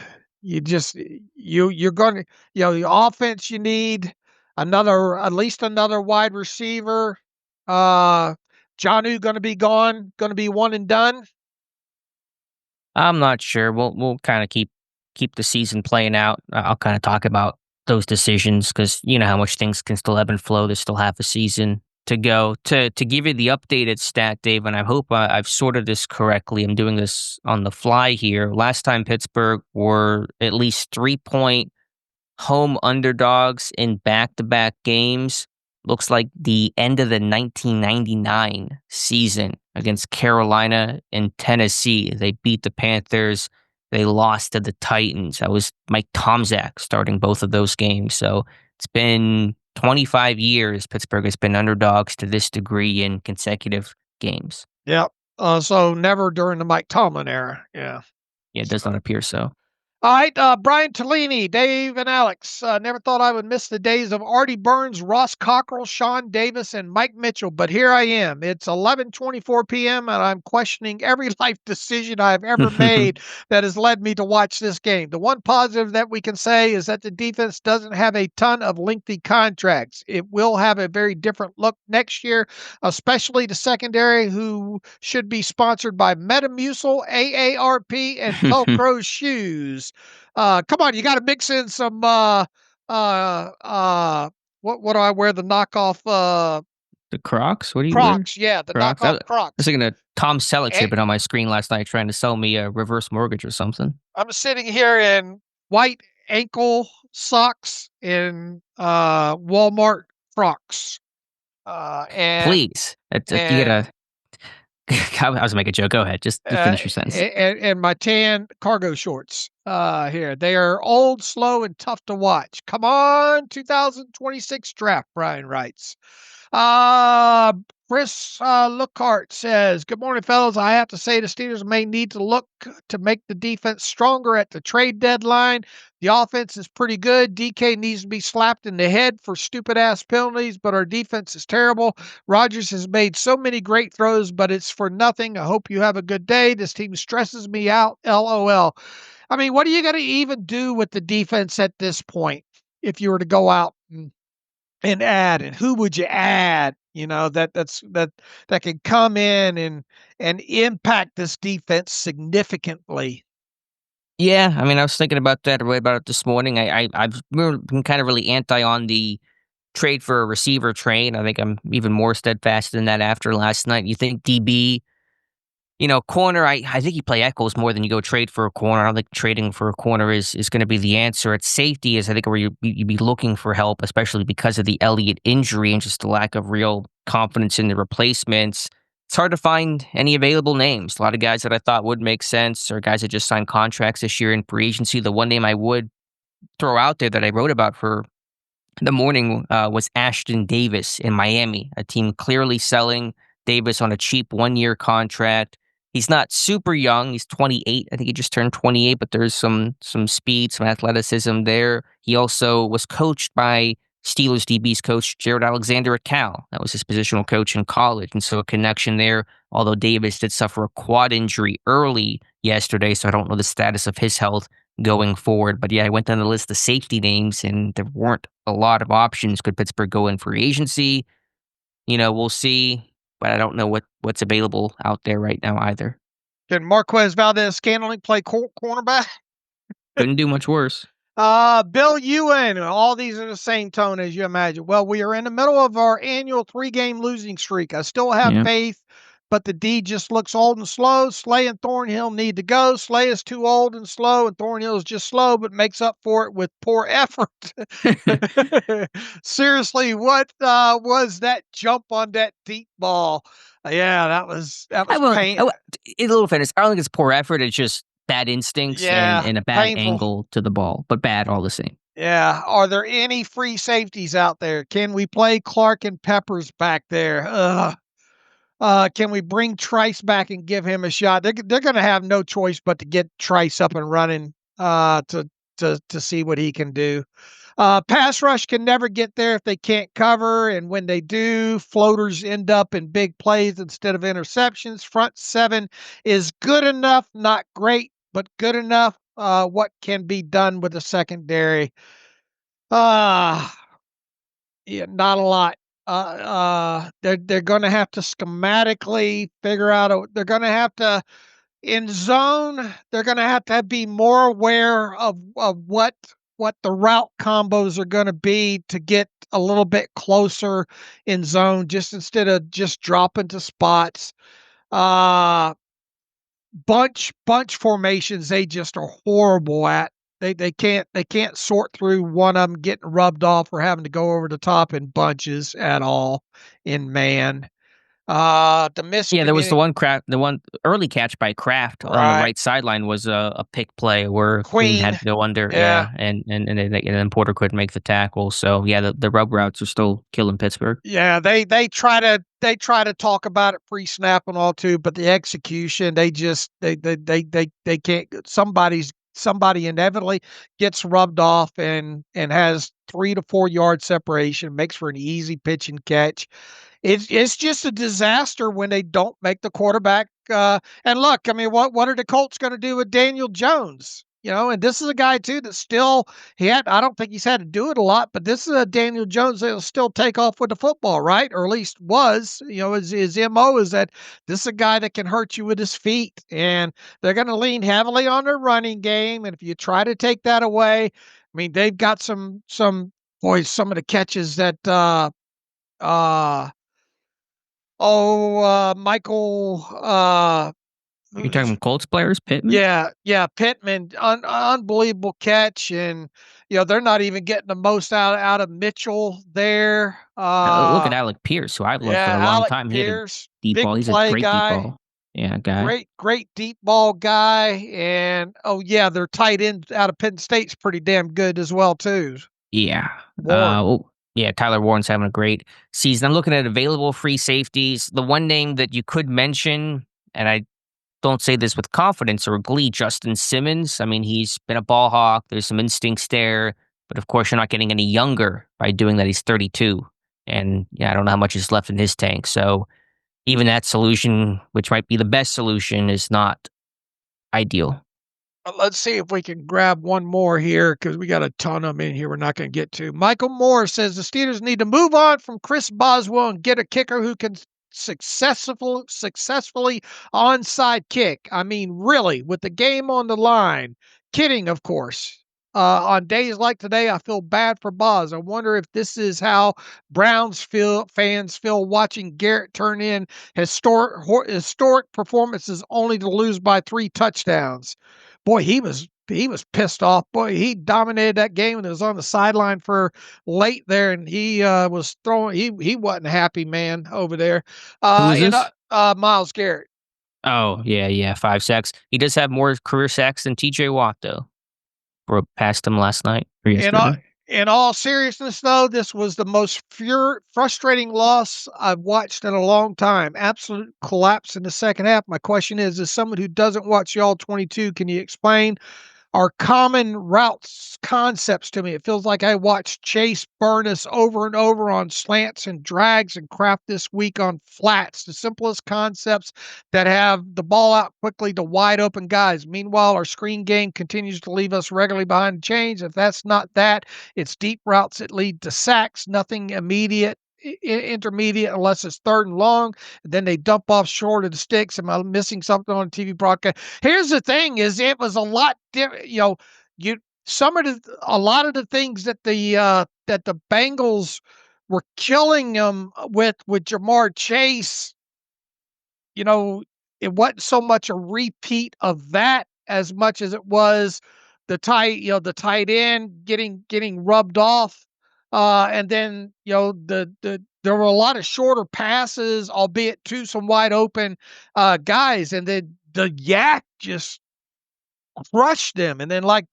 going to, the offense, you need at least another wide receiver. Jonnu going to be gone, going to be one and done. I'm not sure. We'll kind of keep the season playing out. I'll kind of talk about those decisions because you know how much things can still ebb and flow. There's still half a season to go. To give you the updated stat, Dave, and I hope I've sorted this correctly. I'm doing this on the fly here. Last time Pittsburgh were at least 3-point home underdogs in back-to-back games. Looks like the end of the 1999 season against Carolina and Tennessee. They beat the Panthers. They lost to the Titans. That was Mike Tomczak starting both of those games. So it's been 25 years Pittsburgh has been underdogs to this degree in consecutive games. Yep. So never during the Mike Tomlin era. Yeah. Yeah, it does not appear so. All right, Brian Tellini, Dave, and Alex. Never thought I would miss the days of Artie Burns, Ross Cockrell, Sean Davis, and Mike Mitchell, but here I am. It's 11:24 p.m., and I'm questioning every life decision I've ever made that has led me to watch this game. The one positive that we can say is that the defense doesn't have a ton of lengthy contracts. It will have a very different look next year, especially the secondary, who should be sponsored by Metamucil, AARP, and Velcro shoes. Come on, you got to mix in some what do I wear? The knockoff the Crocs? What do you Crocs? wear? Yeah, the Crocs. Knockoff Crocs. I was thinking of Tom Selleck shipping on my screen last night trying to sell me a reverse mortgage or something. I'm sitting here in white ankle socks in Walmart Crocs. Please, you gotta. I was gonna make a joke. Go ahead. Just finish your sentence. And my tan cargo shorts. Here. They are old, slow, and tough to watch. Come on, 2026 draft, Brian writes. Uh, Chris Lookhart says, good morning, fellas. I have to say the Steelers may need to look to make the defense stronger at the trade deadline. The offense is pretty good. DK needs to be slapped in the head for stupid-ass penalties, but our defense is terrible. Rodgers has made so many great throws, but it's for nothing. I hope you have a good day. This team stresses me out. LOL. I mean, what are you going to even do with the defense at this point if you were to go out and add? And who would you add? You know, that can come in and impact this defense significantly. Yeah, I mean, I was thinking about that. I read about it this morning. I've been kind of really anti on the trade for a receiver trade. I think I'm even more steadfast than that after last night. You think DB, corner, I think you play Echols more than you go trade for a corner. I don't think trading for a corner is going to be the answer. At safety is, I think, where you'd be looking for help, especially because of the Elliott injury and just the lack of real confidence in the replacements. It's hard to find any available names. A lot of guys that I thought would make sense are guys that just signed contracts this year in free agency. The one name I would throw out there that I wrote about for the morning was Ashton Davis in Miami, a team clearly selling Davis on a cheap 1-year contract. He's not super young. He's 28. I think he just turned 28, but there's some speed, some athleticism there. He also was coached by Steelers DB's coach, Jared Alexander at Cal. That was his positional coach in college, and so a connection there, although Davis did suffer a quad injury early yesterday, so I don't know the status of his health going forward. But yeah, I went down the list of safety names, and there weren't a lot of options. Could Pittsburgh go in free agency? We'll see, but I don't know what's available out there right now either. Can Marquez Valdez-Scantling play cornerback? Couldn't do much worse. Bill Ewan, all these are the same tone as you imagine. Well, we are in the middle of our annual 3-game losing streak. I still have faith, but the D just looks old and slow. Slay and Thornhill need to go. Slay is too old and slow, and Thornhill is just slow, but makes up for it with poor effort. Seriously, what was that jump on that deep ball? Yeah, that was painful. In a little fairness, I don't think it's poor effort. It's just bad instincts and a bad angle to the ball, but bad all the same. Yeah. Are there any free safeties out there? Can we play Clark and Peppers back there? Can we bring Trice back and give him a shot? They're going to have no choice but to get Trice up and running to see what he can do. Pass rush can never get there if they can't cover, and when they do, floaters end up in big plays instead of interceptions. Front seven is good enough, not great, but good enough. What can be done with the secondary? Yeah, not a lot. They're going to have to schematically figure out. They're going to have to in zone. They're going to have to be more aware of what the route combos are going to be to get a little bit closer in zone, just instead of just dropping to spots. Bunch formations, they just are horrible at. They can't sort through one of them getting rubbed off or having to go over the top in bunches at all in man. There was the one early catch by Kraft on the right sideline was a pick play where Queen had to go under, and then Porter couldn't make the tackle. So yeah, the rub routes are still killing Pittsburgh. Yeah, they try to talk about it pre-snap and all too, but the execution, they can't. Somebody inevitably gets rubbed off and has 3 to 4 yard separation, makes for an easy pitch and catch. It's just a disaster when they don't make the quarterback. And look, I mean, what are the Colts going to do with Daniel Jones? And this is a guy too that still I don't think he's had to do it a lot, but this is a Daniel Jones that'll still take off with the football, right? Or at least was. His MO is that this is a guy that can hurt you with his feet, and they're going to lean heavily on their running game. And if you try to take that away, I mean, they've got some of the catches that Michael. You're talking Colts players, Pittman? Yeah, Pittman, unbelievable catch, and they're not even getting the most out of Mitchell there. Look at Alec Pierce, who I've loved for a long time. Pierce, deep ball. He's a great deep ball. Yeah, guy. Great deep ball guy. And, oh, yeah, their tight end out of Penn State's pretty damn good as well, too. Yeah. Warren. Yeah, Tyler Warren's having a great season. I'm looking at available free safeties. The one name that you could mention, and I don't say this with confidence or glee, Justin Simmons. I mean, he's been a ball hawk. There's some instincts there. But of course, you're not getting any younger by doing that. He's 32. And yeah, I don't know how much is left in his tank. So even that solution, which might be the best solution, is not ideal. Let's see if we can grab one more here because we got a ton of them in here we're not going to get to. Michael Moore says the Steelers need to move on from Chris Boswell and get a kicker who can successfully onside kick. I mean, really, with the game on the line. Kidding, of course. On days like today, I feel bad for Boz. I wonder if this is how fans feel watching Garrett turn in historic performances only to lose by 3 touchdowns. Boy, he was pissed off. Boy, he dominated that game and was on the sideline for late there, and he was throwing. He wasn't happy, man, over there. Who is this? Myles Garrett. Oh, yeah, 5 sacks. He does have more career sacks than TJ Watt, though. Broke past him last night or yesterday. In all seriousness, though, this was the most frustrating loss I've watched in a long time. Absolute collapse in the second half. My question is, as someone who doesn't watch Y'all 22, can you explain our common routes concepts to me? It feels like I watched Chase burn us over and over on slants and drags and Kraft this week on flats, the simplest concepts that have the ball out quickly to wide open guys. Meanwhile, our screen game continues to leave us regularly behind the chains. If that's not that, it's deep routes that lead to sacks, nothing intermediate unless it's 3rd and long. Then they dump off short of the sticks. Am I missing something on the TV broadcast? Here's the thing: is it was a lot different. A lot of the things that the Bengals were killing them with Jamar Chase. It wasn't so much a repeat of that as much as it was the tight end getting rubbed off. And then, there were a lot of shorter passes, albeit to some wide open guys. And then the Yak just crushed them. And then like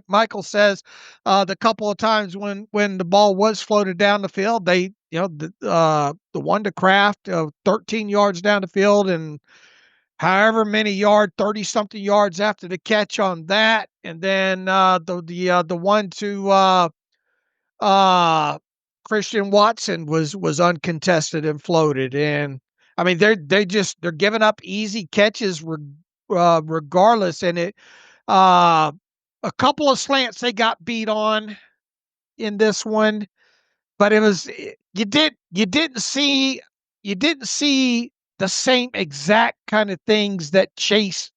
Michael says, the couple of times when the ball was floated down the field, they, the one to Kraft, 13 yards down the field and however many 30 something yards after the catch on that. And then the one to Christian Watson was uncontested and floated. And I mean, they're giving up easy catches regardless. And a couple of slants they got beat on in this one, but it was you didn't see the same exact kind of things that Chase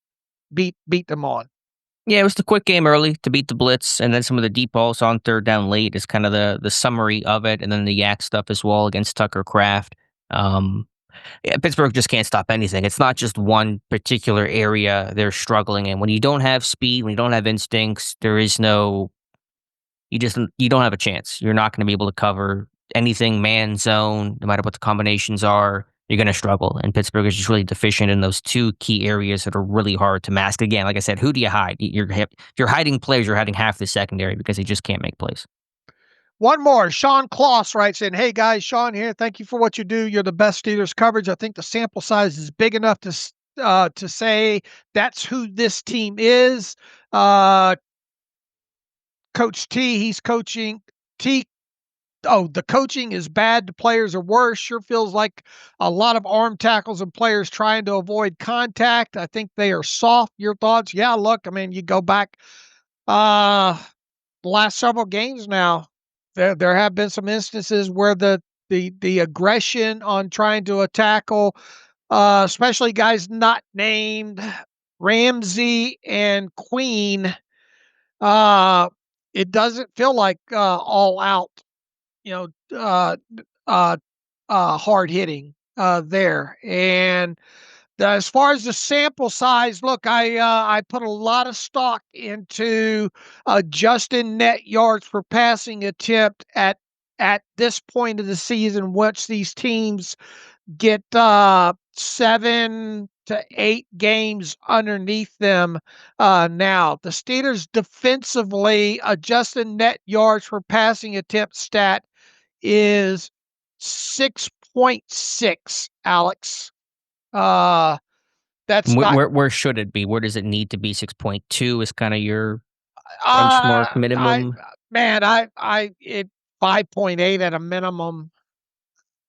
beat them on. Yeah, it was the quick game early to beat the blitz, and then some of the deep balls on 3rd down late is kind of the summary of it, and then the yak stuff as well against Tucker Kraft. Yeah, Pittsburgh just can't stop anything. It's not just one particular area they're struggling in. When you don't have speed, when you don't have instincts, there is no. You don't have a chance. You're not going to be able to cover anything man zone, no matter what the combinations are. You're going to struggle. And Pittsburgh is just really deficient in those 2 key areas that are really hard to mask. Again, like I said, who do you hide? If you're hiding players, you're hiding half the secondary because they just can't make plays. One more. Sean Kloss writes in, "Hey guys, Sean here. Thank you for what you do. You're the best Steelers coverage. I think the sample size is big enough to say that's who this team is. Coach T, he's coaching T. Oh, the coaching is bad. The players are worse. Sure feels like a lot of arm tackles and players trying to avoid contact. I think they are soft. Your thoughts?" Yeah, look, I mean, you go back the last several games now. There have been some instances where the aggression on trying to tackle, especially guys not named Ramsey and Queen, it doesn't feel like all out, hard hitting there. And as far as the sample size, look, I put a lot of stock into Justin net yards per passing attempt at this point of the season. Once these teams get 7 to 8 games underneath them now. The Steelers defensively adjusted net yards per passing attempt stat is 6.6, Alex. That's not Where should it be? Where does it need to be? 6.2 is kind of your benchmark uh I minimum. man, I it 5.8 at a minimum.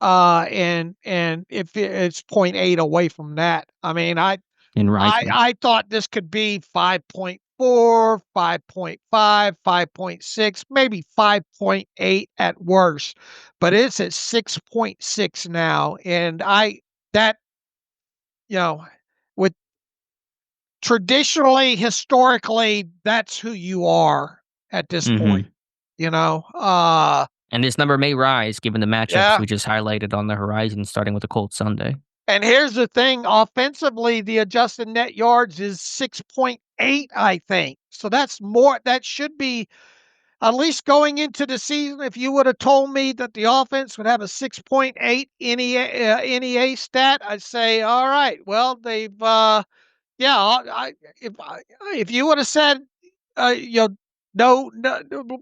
And if it's point 0.8 away from that, I mean, In rising. I thought this could be 5.4, 5.5, 5.6, maybe 5.8 at worst, but it's at 6.6 now. And that, you know, with traditionally, historically, that's who you are at this point, you know? And this number may rise given the matchups Yeah. we just highlighted on the horizon, starting with the Colts Sunday. And here's the thing, offensively, the adjusted net yards is 6.8, I think. So that's more, that should be at least going into the season. If you would have told me that the offense would have a 6.8 NEA stat, I'd say, all right, well, they've, yeah, if you would have said, you know, no,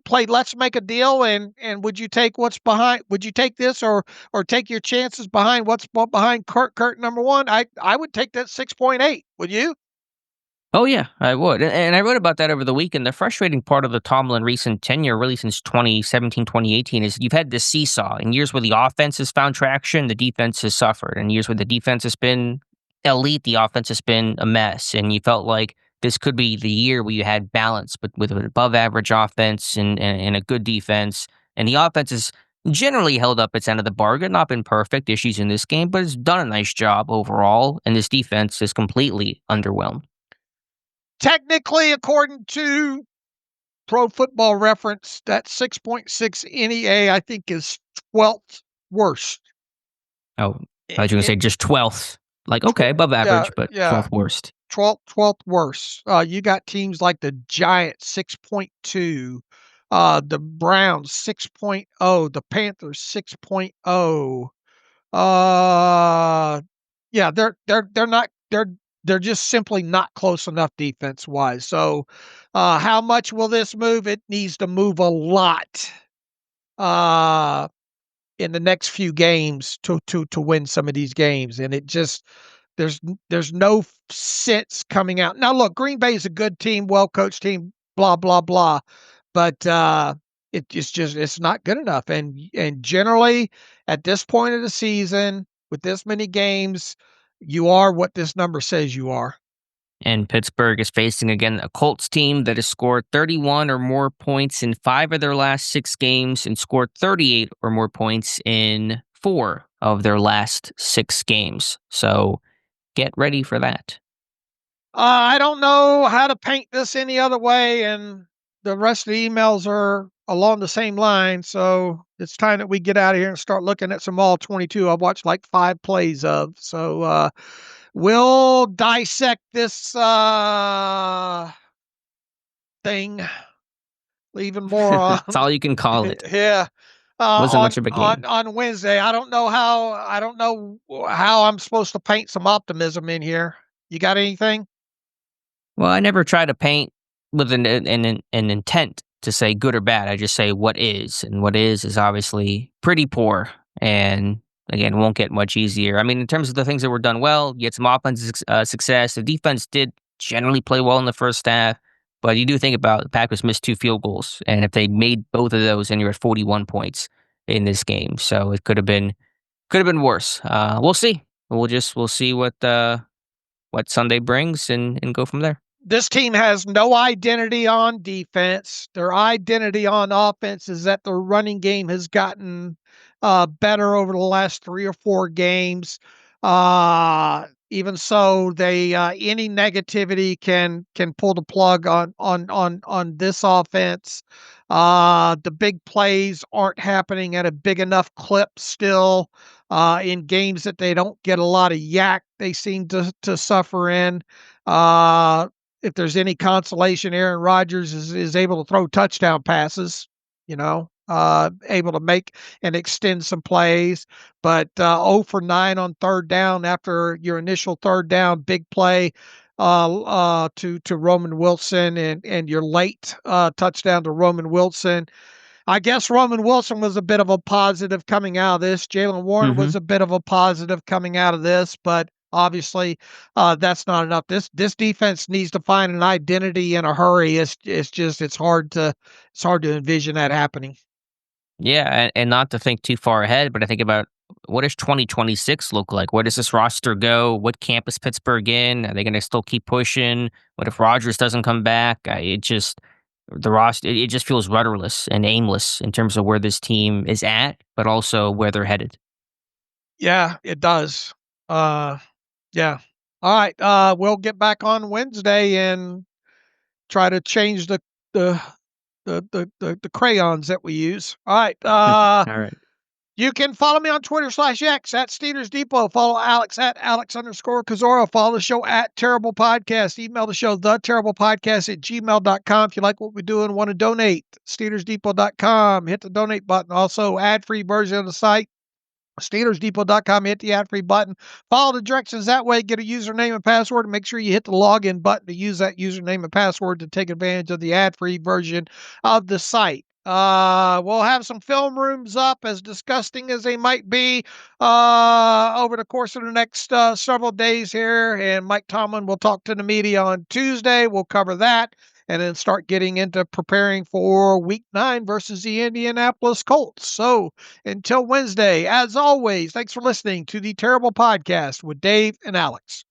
play, let's make a deal, and would you take what's behind? Would you take this or take your chances behind what's behind Kurt number one? I would take that 6.8. Would you? Oh, yeah, I would. And I wrote about that over the weekend. The frustrating part of the Tomlin recent tenure, really since 2017, 2018, is you've had this seesaw. In years where the offense has found traction, the defense has suffered. In years where the defense has been elite, the offense has been a mess. And you felt like this could be the year where you had balance, but with an above average offense and a good defense. And the offense has generally held up its end of the bargain, not been perfect, issues in this game, but it's done a nice job overall. And this defense is completely underwhelmed. Technically, according to Pro Football Reference, that 6.6 NEA, I think, is 12th worst. Oh, I was going to say just 12th. Like, okay, above average, but 12th worst. 12th worst. You got teams like the Giants, 6.2, the Browns, 6.0, the Panthers, 6.0. Yeah, they're just simply not close enough defense wise. So, how much will this move? It needs to move a lot. In the next few games to win some of these games, and it just there's no sense coming out. Now, look, Green Bay is a good team, well coached team, blah blah blah, but it's just it's not good enough. And generally, at this point of the season, with this many games, you are what this number says you are. And Pittsburgh is facing again a Colts team that has scored 31 or more points in 5 of their last 6 games and scored 38 or more points in 4 of their last 6 games. So get ready for that. I don't know how to paint this any other way, and the rest of the emails are along the same line. So it's time that we get out of here and start looking at some all 22. I've watched like 5 plays of. So we'll dissect this thing even more on. That's all you can call it. Yeah. Wasn't much of a game. On Wednesday. I don't know how I'm supposed to paint some optimism in here. You got anything? Well, I never try to paint with an intent to say good or bad. I just say what is, and what is obviously pretty poor. And again, won't get much easier. I mean, in terms of the things that were done well, you had some offensive success. The defense did generally play well in the first half, but you do think about the Packers missed 2 field goals, and if they made both of those, then you're at 41 points in this game. So it could have been worse. We'll see. We'll see what Sunday brings and go from there. This team has no identity on defense. Their identity on offense is that their running game has gotten better over the last 3 or 4 games. Even so, they any negativity can pull the plug on this offense. The big plays aren't happening at a big enough clip still. In games that they don't get a lot of yak, they seem to suffer in. If there's any consolation, Aaron Rodgers is able to throw touchdown passes, you know. able to make and extend some plays. But 0 for 9 on third down after your initial third down, big play to Roman Wilson and your late touchdown to Roman Wilson. I guess Roman Wilson was a bit of a positive coming out of this. Jalen Warren was a bit of a positive coming out of this, but obviously that's not enough. This defense needs to find an identity in a hurry. It's hard to envision that happening. Yeah, and not to think too far ahead, but I think about what does 2026 look like? Where does this roster go? What camp is Pittsburgh in? Are they going to still keep pushing? What if Rodgers doesn't come back? The roster, it just feels rudderless and aimless in terms of where this team is at, but also where they're headed. Yeah, it does. Yeah. All right. We'll get back on Wednesday and try to change the the crayons that we use. All right. All right. You can follow me on Twitter/X at Steelers Depot. Follow Alex at Alex_Kozora. Follow the show at Terrible Podcast. Email the show, theterriblepodcast@gmail.com. If you like what we do and want to donate, SteelersDepot.com. Hit the donate button. Also, ad-free version of the site. SteelersDepot.com, hit the ad-free button. Follow the directions that way. Get a username and password. And make sure you hit the login button to use that username and password to take advantage of the ad-free version of the site. We'll have some film rooms up, as disgusting as they might be, over the course of the next several days here. And Mike Tomlin will talk to the media on Tuesday. We'll cover that and then start getting into preparing for Week 9 versus the Indianapolis Colts. So until Wednesday, as always, thanks for listening to the Terrible Podcast with Dave and Alex.